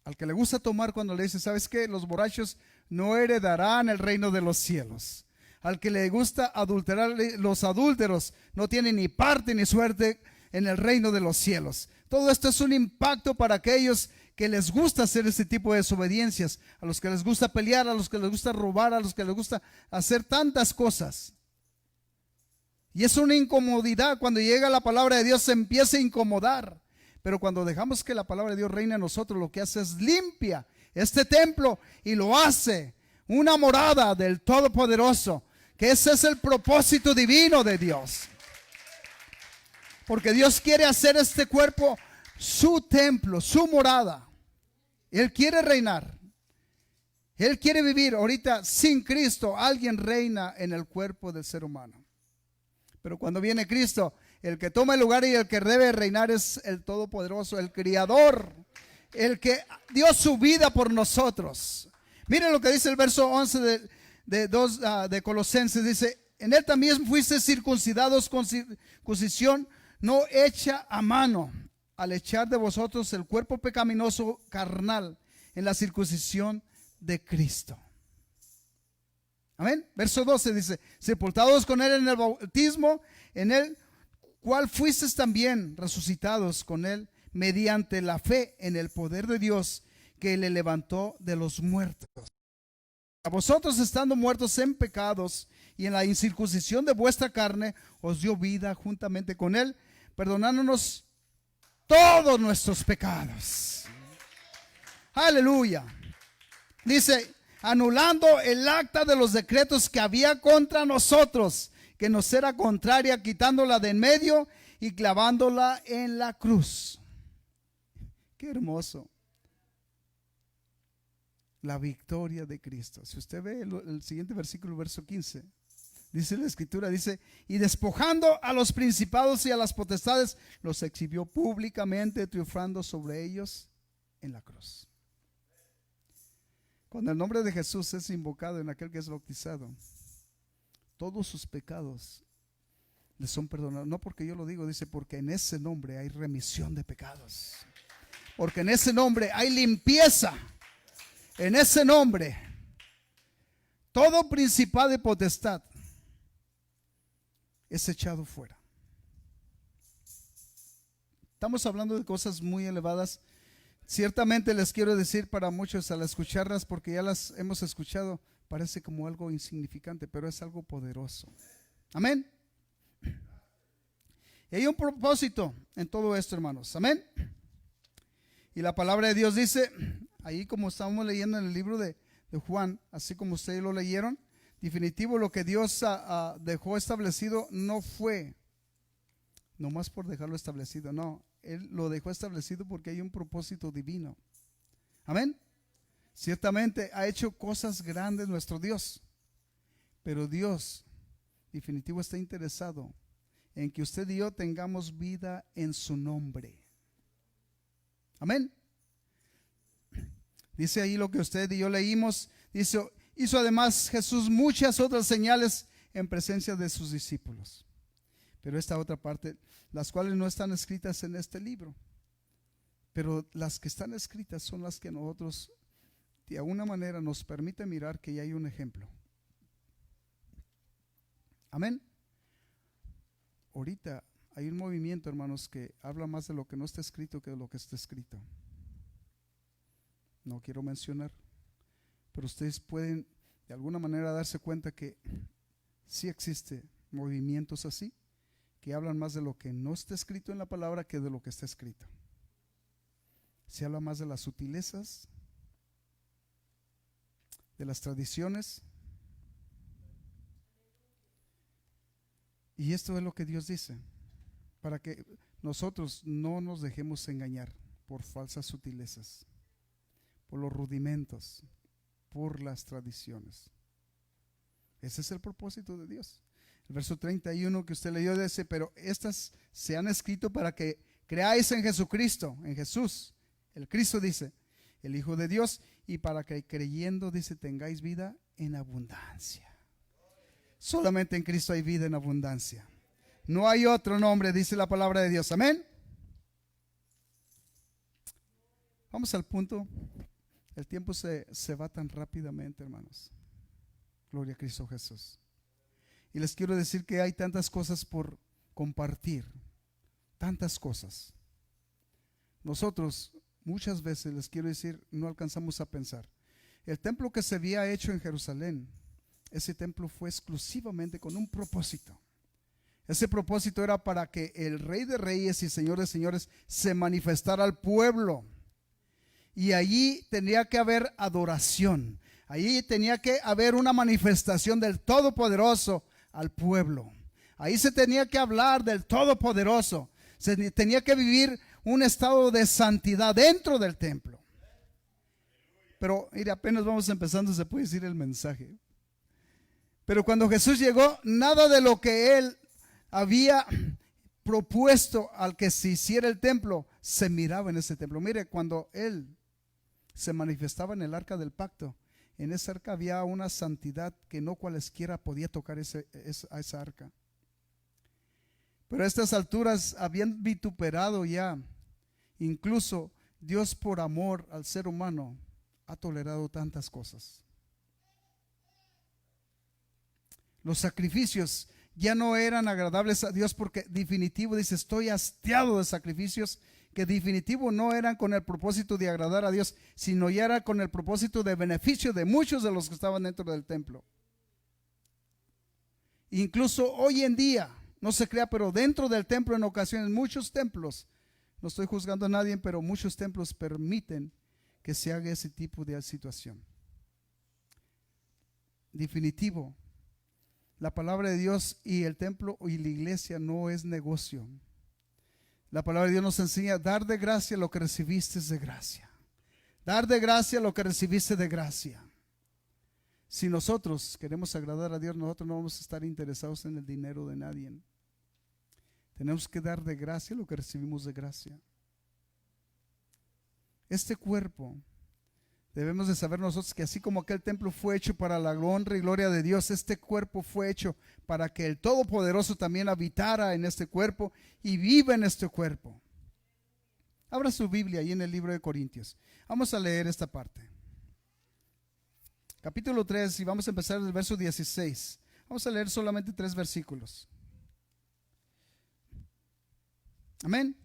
Al que le gusta tomar, cuando le dice, ¿sabes qué? Los borrachos no heredarán el reino de los cielos. Al que le gusta adulterar, los adúlteros no tienen ni parte ni suerte en el reino de los cielos. Todo esto es un impacto para aquellos que les gusta hacer este tipo de desobediencias, a los que les gusta pelear, a los que les gusta robar, a los que les gusta hacer tantas cosas. Y es una incomodidad. Cuando llega la palabra de Dios se empieza a incomodar. Pero cuando dejamos que la palabra de Dios reine en nosotros, lo que hace es limpia este templo y lo hace una morada del Todopoderoso, que ese es el propósito divino de Dios. Porque Dios quiere hacer este cuerpo su templo, su morada. Él quiere reinar. Él quiere vivir. Ahorita sin Cristo alguien reina en el cuerpo del ser humano. Pero cuando viene Cristo, el que toma el lugar y el que debe reinar es el Todopoderoso, el Criador, el que dio su vida por nosotros. Miren lo que dice el verso 11 de Colosenses. Dice, en él también fuiste circuncidados con circuncisión no hecha a mano, al echar de vosotros el cuerpo pecaminoso carnal en la circuncisión de Cristo. Amén. Verso 12 dice, sepultados con él en el bautismo, en el cual fuisteis también resucitados con él mediante la fe en el poder de Dios que le levantó de los muertos. A vosotros, estando muertos en pecados y en la incircuncisión de vuestra carne, os dio vida juntamente con él, perdonándonos todos nuestros pecados. Aleluya. Dice, anulando el acta de los decretos que había contra nosotros, que nos era contraria, quitándola de en medio y clavándola en la cruz. Qué hermoso. La victoria de Cristo. Si usted ve el siguiente versículo, verso 15, dice la Escritura, dice, y despojando a los principados y a las potestades, los exhibió públicamente, triunfando sobre ellos en la cruz. Cuando el nombre de Jesús es invocado en aquel que es bautizado, todos sus pecados les son perdonados. No porque yo lo digo, dice, porque en ese nombre hay remisión de pecados. Porque en ese nombre hay limpieza. En ese nombre, todo principado y potestad es echado fuera. Estamos hablando de cosas muy elevadas. Ciertamente les quiero decir, para muchos al escucharlas, porque ya las hemos escuchado, parece como algo insignificante, pero es algo poderoso. Amén. Y hay un propósito en todo esto, hermanos. Amén. Y la palabra de Dios dice, ahí como estamos leyendo en el libro de Juan, así como ustedes lo leyeron, definitivo lo que Dios dejó establecido no fue nomás por dejarlo establecido, no. Él lo dejó establecido porque hay un propósito divino. Amén. Ciertamente ha hecho cosas grandes nuestro Dios, pero Dios definitivo está interesado en que usted y yo tengamos vida en su nombre. Amén. Dice ahí lo que usted y yo leímos. Dice, hizo además Jesús muchas otras señales en presencia de sus discípulos. Pero esta otra parte, las cuales no están escritas en este libro, pero las que están escritas son las que nosotros de alguna manera nos permite mirar que ya hay un ejemplo. Amén. Ahorita hay un movimiento, hermanos, que habla más de lo que no está escrito que de lo que está escrito. No quiero mencionar, pero ustedes pueden de alguna manera darse cuenta que sí existe movimientos así, que hablan más de lo que no está escrito en la palabra que de lo que está escrito. Se habla más de las sutilezas, de las tradiciones. Y esto es lo que Dios dice, para que nosotros no nos dejemos engañar por falsas sutilezas, por los rudimentos, por las tradiciones. Ese es el propósito de Dios. El verso 31 que usted leyó dice: pero estas se han escrito para que creáis en Jesucristo, en Jesús, el Cristo, dice, el Hijo de Dios, y para que creyendo, dice, tengáis vida en abundancia. Solamente en Cristo hay vida en abundancia. No hay otro nombre, dice la palabra de Dios. Amén. Vamos al punto. El tiempo se va tan rápidamente, hermanos. Gloria a Cristo Jesús. Y les quiero decir que hay tantas cosas por compartir. Tantas cosas. Nosotros muchas veces, les quiero decir, no alcanzamos a pensar. El templo que se había hecho en Jerusalén, ese templo fue exclusivamente con un propósito. Ese propósito era para que el Rey de Reyes y Señor de Señores se manifestara al pueblo. Y allí tenía que haber adoración. Allí tenía que haber una manifestación del Todopoderoso al pueblo. Ahí se tenía que hablar del Todopoderoso. Se tenía que vivir un estado de santidad dentro del templo. Pero mire, apenas vamos empezando, se puede decir el mensaje. Pero cuando Jesús llegó, nada de lo que Él había propuesto al que se hiciera el templo se miraba en ese templo. Mire, cuando Él se manifestaba en el arca del pacto, en esa arca había una santidad que no cualesquiera podía tocar a esa arca. Pero a estas alturas habían vituperado ya. Incluso Dios, por amor al ser humano, ha tolerado tantas cosas. Los sacrificios ya no eran agradables a Dios, porque definitivo, dice, estoy hastiado de sacrificios, que definitivo no eran con el propósito de agradar a Dios, sino ya era con el propósito de beneficio de muchos de los que estaban dentro del templo. Incluso hoy en día, no se crea, pero dentro del templo en ocasiones, muchos templos, no estoy juzgando a nadie, pero muchos templos permiten que se haga ese tipo de situación. Definitivo, la palabra de Dios y el templo y la iglesia no es negocio. La palabra de Dios nos enseña a dar de gracia lo que recibiste de gracia. Dar de gracia lo que recibiste de gracia. Si nosotros queremos agradar a Dios, nosotros no vamos a estar interesados en el dinero de nadie. Tenemos que dar de gracia lo que recibimos de gracia. Este cuerpo, debemos de saber nosotros que así como aquel templo fue hecho para la honra y gloria de Dios, este cuerpo fue hecho para que el Todopoderoso también habitara en este cuerpo y viva en este cuerpo. Abra su Biblia ahí en el libro de Corintios. Vamos a leer esta parte. Capítulo 3, y vamos a empezar del verso 16. Vamos a leer solamente 3 versículos. Amén.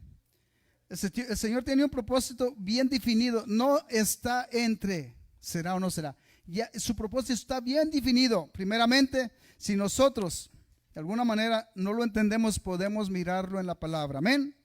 El Señor tenía un propósito bien definido. No está entre será o no será. Ya, su propósito está bien definido. Primeramente, si nosotros de alguna manera no lo entendemos, podemos mirarlo en la palabra. Amén.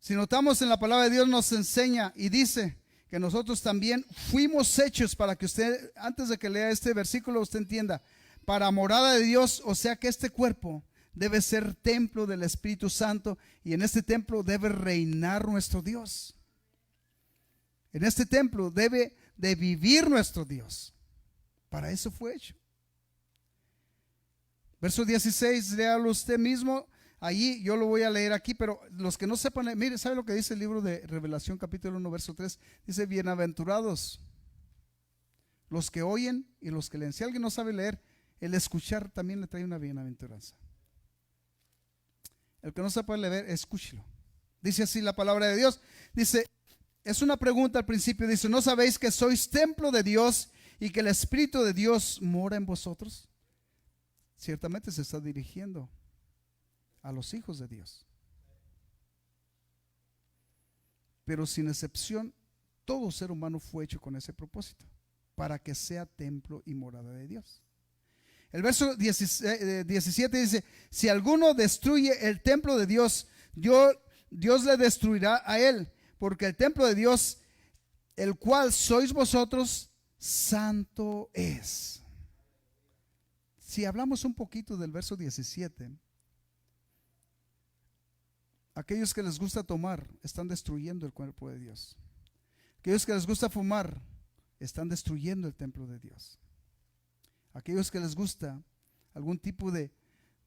Si notamos en la palabra de Dios, nos enseña y dice que nosotros también fuimos hechos, para que usted, antes de que lea este versículo, usted entienda, para morada de Dios. O sea que este cuerpo debe ser templo del Espíritu Santo, y en este templo debe reinar nuestro Dios. En este templo debe de vivir nuestro Dios. Para eso fue hecho. Verso 16, léalo usted mismo. Allí yo lo voy a leer aquí, pero los que no sepan, mire, ¿sabe lo que dice el libro de Revelación capítulo 1 verso 3? Dice: bienaventurados los que oyen y los que leen. Si alguien no sabe leer, el escuchar también le trae una bienaventuranza. El que no sepa leer, escúchelo. Dice así la palabra de Dios. Dice, es una pregunta al principio, dice: ¿no sabéis que sois templo de Dios y que el Espíritu de Dios mora en vosotros? Ciertamente se está dirigiendo a los hijos de Dios. Pero sin excepción, todo ser humano fue hecho con ese propósito. para que sea templo y morada de Dios. El verso 17 dice, si alguno destruye el templo de Dios, Dios le destruirá a él, porque el templo de Dios, el cual sois vosotros, santo es. Si hablamos un poquito del verso 17, aquellos que les gusta tomar están destruyendo el cuerpo de Dios. Aquellos que les gusta fumar están destruyendo el templo de Dios. Aquellos que les gusta algún tipo de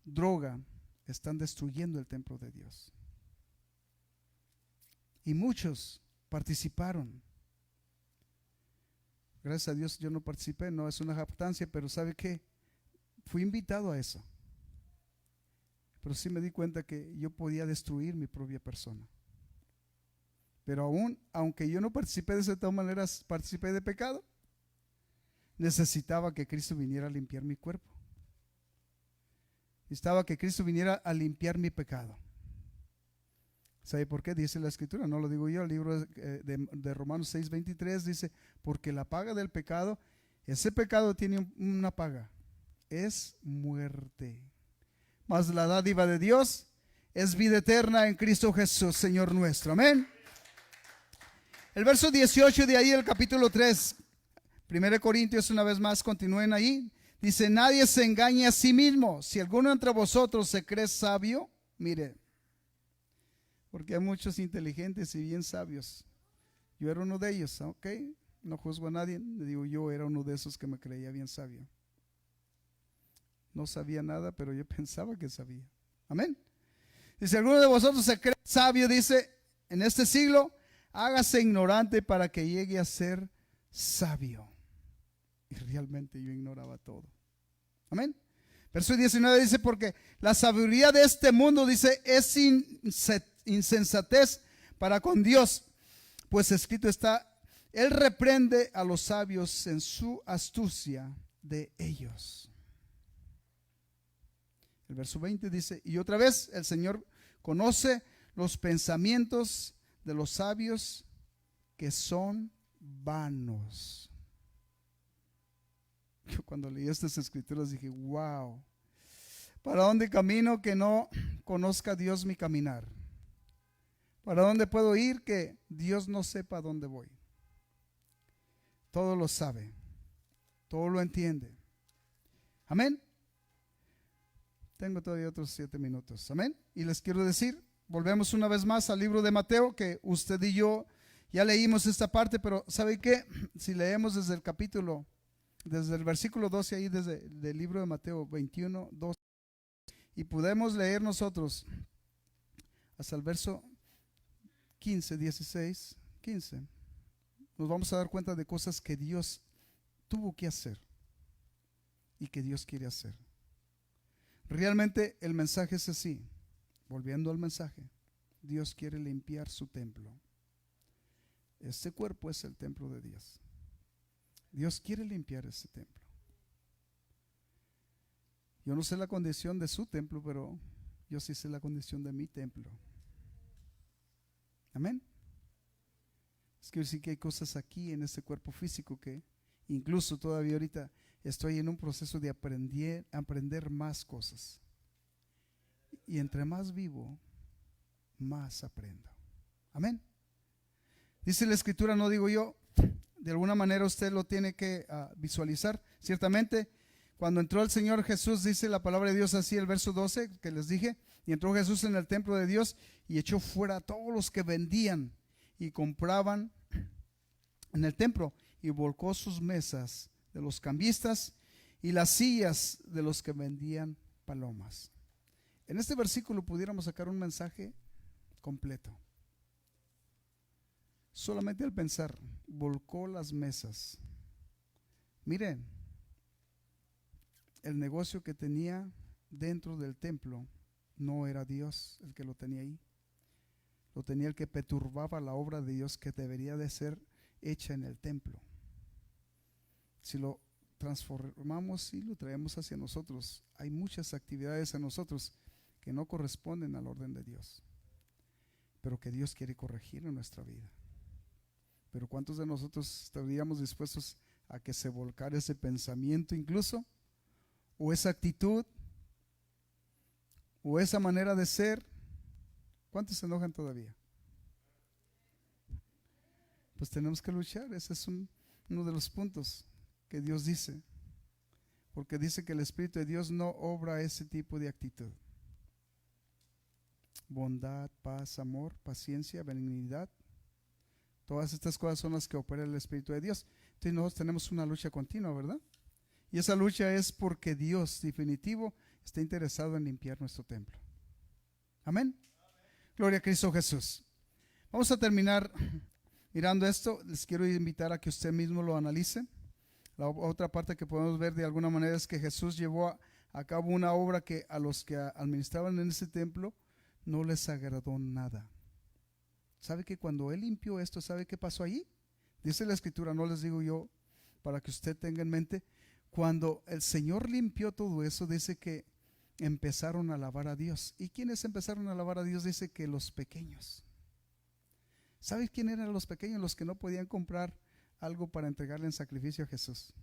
droga están destruyendo el templo de Dios. Y muchos participaron. Gracias a Dios yo no participé, no es una jactancia, pero ¿sabe qué? Fui invitado a eso. Pero sí me di cuenta que yo podía destruir mi propia persona. Pero aunque yo no participé de todas maneras, participé de pecado, necesitaba que Cristo viniera a limpiar mi cuerpo. Necesitaba que Cristo viniera a limpiar mi pecado. ¿Sabe por qué? Dice la Escritura, no lo digo yo, el libro de Romanos 6:23 dice, porque la paga del pecado, ese pecado tiene una paga, es muerte. Mas la dádiva de Dios es vida eterna en Cristo Jesús, Señor nuestro. Amén. El verso 18 de ahí del capítulo 3, 1 Corintios, una vez más, continúen ahí. Dice, nadie se engañe a sí mismo. Si alguno entre vosotros se cree sabio, mire, porque hay muchos inteligentes y bien sabios. Yo era uno de ellos, ¿ok? No juzgo a nadie, le digo, yo era uno de esos que me creía bien sabio. No sabía nada, pero yo pensaba que sabía. Amén. Dice, alguno de vosotros se cree sabio, dice, en este siglo, hágase ignorante para que llegue a ser sabio. Y realmente yo ignoraba todo. Amén. Verso 19 dice, porque la sabiduría de este mundo, dice, es insensatez para con Dios, pues escrito está, Él reprende a los sabios en su astucia de ellos. El verso 20 dice, y otra vez el Señor conoce los pensamientos de los sabios que son vanos. Yo cuando leí estas escrituras dije, wow, ¿para dónde camino que no conozca Dios mi caminar? ¿Para dónde puedo ir que Dios no sepa dónde voy? Todo lo sabe, todo lo entiende. Amén. Tengo todavía otros 7 minutos. Amén. Y les quiero decir, volvemos una vez más al libro de Mateo, que usted y yo ya leímos esta parte, pero ¿sabe qué? Si leemos desde el versículo 12 ahí, desde el libro de Mateo 21, 12, y podemos leer nosotros hasta el verso 15, 16, 15, nos vamos a dar cuenta de cosas que Dios tuvo que hacer y que Dios quiere hacer. Realmente el mensaje es así. Volviendo al mensaje, Dios quiere limpiar su templo. Este cuerpo es el templo de Dios. Dios quiere limpiar ese templo. Yo no sé la condición de su templo, pero yo sí sé la condición de mi templo. Amén. Es que sí que hay cosas aquí en este cuerpo físico que incluso todavía ahorita estoy en un proceso de aprender más cosas. Y entre más vivo, más aprendo. Amén. Dice la Escritura, no digo yo, de alguna manera usted lo tiene que visualizar. Ciertamente, cuando entró el Señor Jesús, dice la palabra de Dios así, el verso 12 que les dije, y entró Jesús en el templo de Dios y echó fuera a todos los que vendían y compraban en el templo, y volcó sus mesas de los cambistas y las sillas de los que vendían palomas. En este versículo pudiéramos sacar un mensaje completo. Solamente al pensar, volcó las mesas. Miren, el negocio que tenía dentro del templo no era Dios el que lo tenía ahí. Lo tenía el que perturbaba la obra de Dios que debería de ser hecha en el templo. Si lo transformamos y lo traemos hacia nosotros, hay muchas actividades en nosotros que no corresponden al orden de Dios, pero que Dios quiere corregir en nuestra vida. Pero ¿cuántos de nosotros estaríamos dispuestos a que se volcara ese pensamiento incluso, o esa actitud, o esa manera de ser. ¿Cuántos se enojan todavía? Pues tenemos que luchar. Ese es uno de los puntos que Dios dice, porque dice que el Espíritu de Dios no obra ese tipo de actitud. Bondad, paz, amor, paciencia, benignidad. Todas estas cosas son las que opera el Espíritu de Dios. Entonces nosotros tenemos una lucha continua, ¿verdad? Y esa lucha es porque Dios, definitivo, está interesado en limpiar nuestro templo. Amén. Gloria a Cristo Jesús. Vamos a terminar mirando esto. Les quiero invitar a que usted mismo lo analice. La otra parte que podemos ver de alguna manera es que Jesús llevó a cabo una obra que a los que administraban en ese templo no les agradó nada. ¿Sabe que cuando Él limpió esto, sabe qué pasó allí? Dice la Escritura, no les digo yo, para que usted tenga en mente, cuando el Señor limpió todo eso, dice que empezaron a alabar a Dios. ¿Y quiénes empezaron a alabar a Dios? Dice que los pequeños. ¿Sabe quién eran los pequeños? Los que no podían comprar algo para entregarle en sacrificio a Jesús.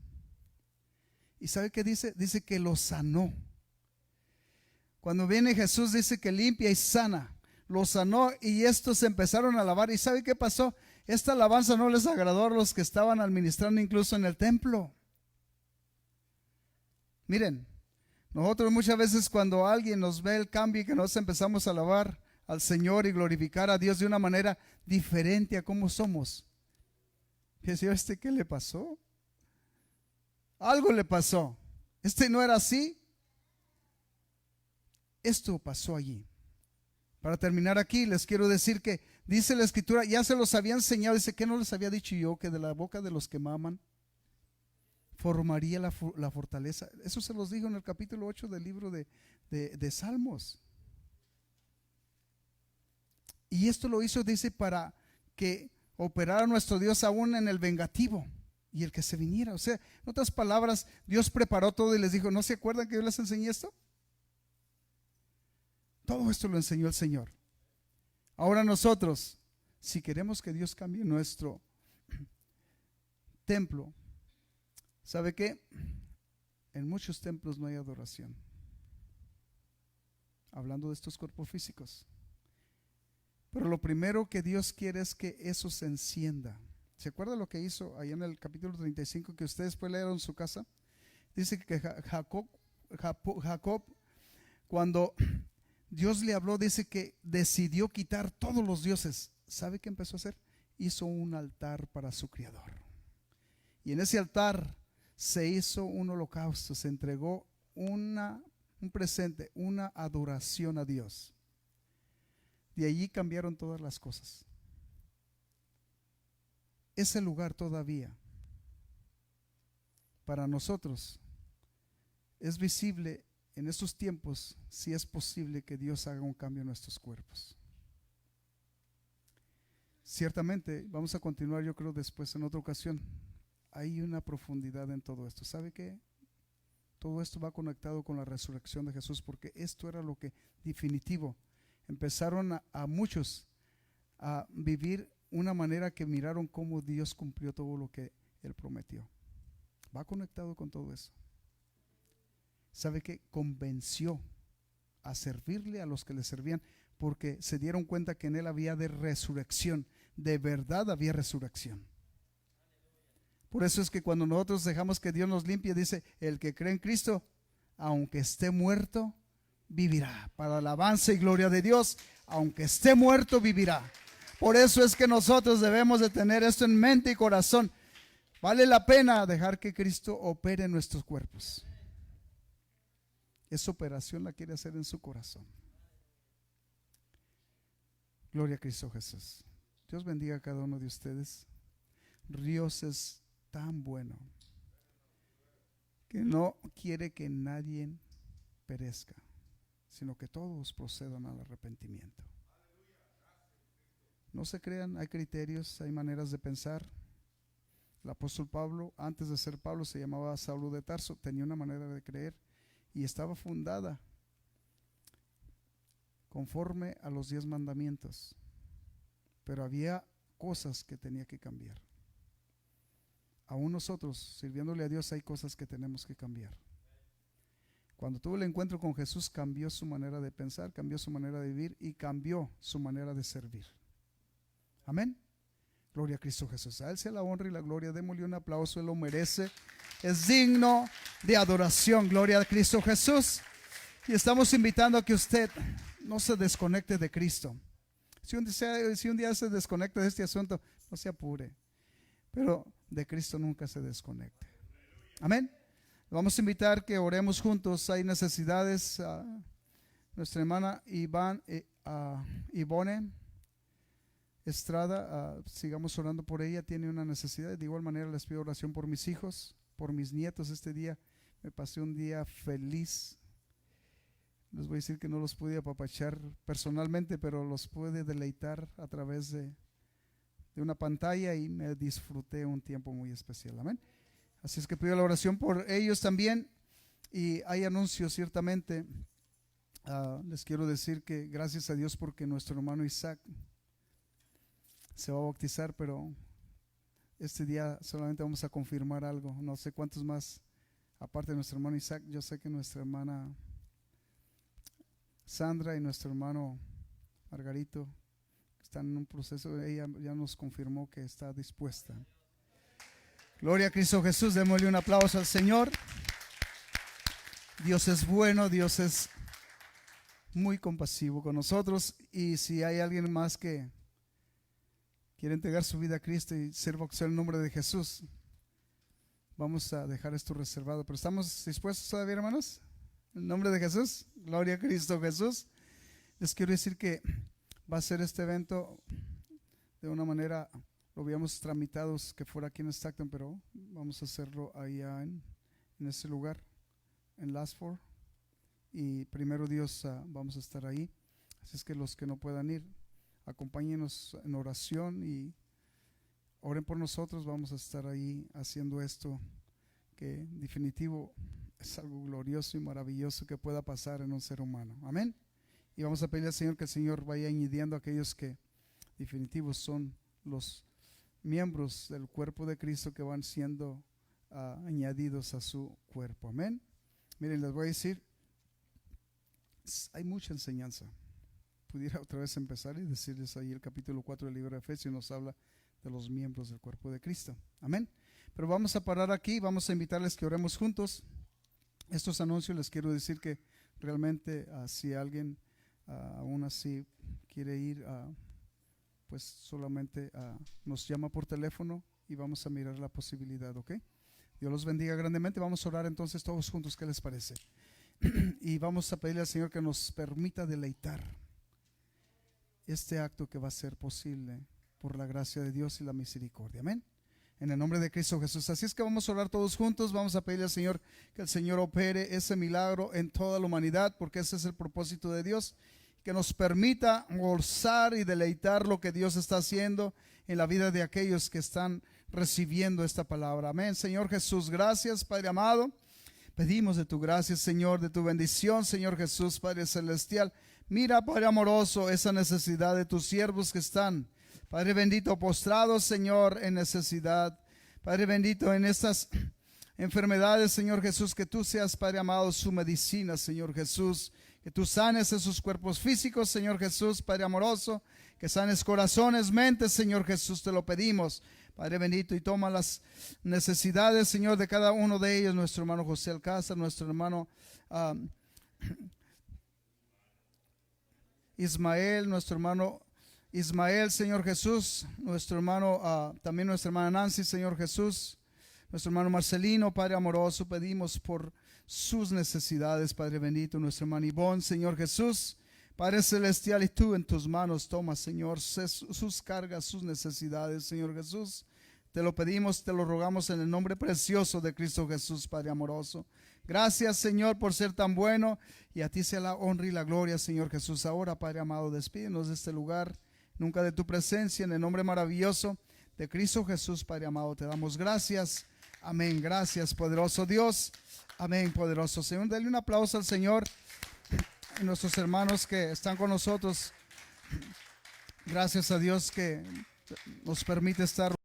¿Y sabe qué dice? Dice que los sanó. Cuando viene Jesús dice que limpia y sana. Los sanó y estos empezaron a alabar. ¿Y sabe qué pasó? Esta alabanza no les agradó a los que estaban administrando incluso en el templo. Miren, nosotros muchas veces cuando alguien nos ve el cambio y que nos empezamos a alabar al Señor y glorificar a Dios de una manera diferente a cómo somos. Dice, ¿qué le pasó? Algo le pasó. No era así. Esto pasó allí. Para terminar aquí, les quiero decir que dice la Escritura, ya se los había enseñado, dice que no les había dicho yo que de la boca de los que maman formaría la fortaleza. Eso se los dijo en el capítulo 8 del libro de Salmos. Y esto lo hizo, dice, para que operara nuestro Dios aún en el vengativo y el que se viniera. O sea, en otras palabras, Dios preparó todo y les dijo, ¿no se acuerdan que yo les enseñé esto? Todo esto lo enseñó el Señor. Ahora nosotros, si queremos que Dios cambie nuestro templo, ¿sabe qué? En muchos templos no hay adoración. Hablando de estos cuerpos físicos. Pero lo primero que Dios quiere es que eso se encienda. ¿Se acuerda lo que hizo ahí en el capítulo 35 que ustedes después leyeron en su casa? Dice que Jacob, cuando Dios le habló, dice que decidió quitar todos los dioses. ¿Sabe qué empezó a hacer? Hizo un altar para su Creador. Y en ese altar se hizo un holocausto, se entregó un presente, una adoración a Dios. De allí cambiaron todas las cosas. Ese lugar todavía para nosotros es visible en estos tiempos, si es posible que Dios haga un cambio en nuestros cuerpos. Ciertamente, vamos a continuar, yo creo, después en otra ocasión. Hay una profundidad en todo esto. ¿Sabe qué? Todo esto va conectado con la resurrección de Jesús, porque esto era lo que definitivo. Empezaron a muchos a vivir una manera que miraron cómo Dios cumplió todo lo que Él prometió. Va conectado con todo eso. ¿Sabe qué? Convenció a servirle a los que le servían, porque se dieron cuenta que en Él había de resurrección. De verdad había resurrección. Por eso es que cuando nosotros dejamos que Dios nos limpie, dice, el que cree en Cristo, aunque esté muerto, vivirá. Para alabanza y gloria de Dios, aunque esté muerto, vivirá. Por eso es que nosotros debemos de tener esto en mente y corazón. Vale la pena dejar que Cristo opere en nuestros cuerpos. Esa operación la quiere hacer en su corazón. Gloria a Cristo Jesús. Dios bendiga a cada uno de ustedes. Dios es tan bueno que no quiere que nadie perezca, sino que todos procedan al arrepentimiento. No se crean, hay criterios, hay maneras de pensar. El apóstol Pablo, antes de ser Pablo, se llamaba Saulo de Tarso, tenía una manera de creer y estaba fundada conforme a los 10 mandamientos, pero había cosas que tenía que cambiar. aún nosotros, sirviéndole a Dios, hay cosas que tenemos que cambiar. Cuando tuvo el encuentro con Jesús, cambió su manera de pensar, cambió su manera de vivir y cambió su manera de servir. Amén. Gloria a Cristo Jesús. A Él sea la honra y la gloria. Démosle un aplauso, Él lo merece. Es digno de adoración. Gloria a Cristo Jesús. Y estamos invitando a que usted no se desconecte de Cristo. Si un día se desconecta de este asunto, no se apure. Pero de Cristo nunca se desconecte. Amén. Vamos a invitar que oremos juntos. Hay necesidades. Nuestra hermana Ivone Estrada, sigamos orando por ella. Tiene una necesidad. De igual manera les pido oración por mis hijos, por mis nietos. Este día me pasé un día feliz. Les voy a decir que no los pude apapachar personalmente, pero los pude deleitar a través de una pantalla y me disfruté un tiempo muy especial. Amén. Así es que pido la oración por ellos también. Y hay anuncios ciertamente. Les quiero decir que gracias a Dios porque nuestro hermano Isaac se va a bautizar, pero este día solamente vamos a confirmar algo. No sé cuántos más, aparte de nuestro hermano Isaac. Yo sé que nuestra hermana Sandra y nuestro hermano Margarito están en un proceso. Ella ya nos confirmó que está dispuesta. Gloria a Cristo Jesús. Démosle un aplauso al Señor. Dios es bueno, Dios es muy compasivo con nosotros. Y si hay alguien más que quiere entregar su vida a Cristo y ser bautizado en el nombre de Jesús, vamos a dejar esto reservado. Pero ¿estamos dispuestos todavía, hermanos? En el nombre de Jesús. Gloria a Cristo Jesús. Les quiero decir que va a ser este evento de una manera, lo habíamos tramitado que fuera aquí en Stockton, pero vamos a hacerlo allá en ese lugar, en Lasford. Y primero Dios, vamos a estar ahí. Así es que los que no puedan ir, acompáñenos en oración y oren por nosotros. Vamos a estar ahí haciendo esto, que en definitivo es algo glorioso y maravilloso que pueda pasar en un ser humano. Amén. Y vamos a pedir al Señor que el Señor vaya añadiendo a aquellos que definitivos son los miembros del cuerpo de Cristo que van siendo añadidos a su cuerpo. Amén. Miren, les voy a decir, hay mucha enseñanza. Pudiera otra vez empezar y decirles ahí el capítulo 4 del libro de Efesios nos habla de los miembros del cuerpo de Cristo. Amén. Pero vamos a parar aquí, vamos a invitarles que oremos juntos. Estos anuncios les quiero decir que realmente si alguien aún así quiere ir, pues solamente nos llama por teléfono y vamos a mirar la posibilidad, ¿ok? Dios los bendiga grandemente. Vamos a orar entonces todos juntos, ¿qué les parece? Y vamos a pedirle al Señor que nos permita deleitar este acto que va a ser posible por la gracia de Dios y la misericordia. Amén. En el nombre de Cristo Jesús. Así es que vamos a orar todos juntos. Vamos a pedirle al Señor que el Señor opere ese milagro en toda la humanidad, porque ese es el propósito de Dios, que nos permita gozar y deleitar lo que Dios está haciendo en la vida de aquellos que están recibiendo esta palabra. Amén. Señor Jesús, gracias, Padre amado. Pedimos de tu gracia, Señor, de tu bendición, Señor Jesús, Padre celestial. Mira, Padre amoroso, esa necesidad de tus siervos que están, Padre bendito, postrados, Señor, en necesidad. Padre bendito, en estas enfermedades, Señor Jesús, que tú seas, Padre amado, su medicina, Señor Jesús. Que tú sanes esos cuerpos físicos, Señor Jesús, Padre amoroso. Que sanes corazones, mentes, Señor Jesús, te lo pedimos, Padre bendito. Y toma las necesidades, Señor, de cada uno de ellos. Nuestro hermano José Alcázar, nuestro hermano Ismael, nuestro hermano Ismael, Señor Jesús, nuestro hermano, también nuestra hermana Nancy, Señor Jesús, nuestro hermano Marcelino, Padre amoroso, pedimos por sus necesidades, Padre bendito, nuestro hermano Ivón, Señor Jesús, Padre celestial, y tú en tus manos toma, Señor, sus cargas, sus necesidades, Señor Jesús. Te lo pedimos, te lo rogamos en el nombre precioso de Cristo Jesús, Padre amoroso. Gracias, Señor, por ser tan bueno, y a ti sea la honra y la gloria, Señor Jesús. Ahora, Padre amado, despídenos de este lugar, nunca de tu presencia, en el nombre maravilloso de Cristo Jesús, Padre amado. Te damos gracias. Amén. Gracias, poderoso Dios. Amén, poderoso Señor. Dale un aplauso al Señor. Y nuestros hermanos que están con nosotros, gracias a Dios que nos permite estar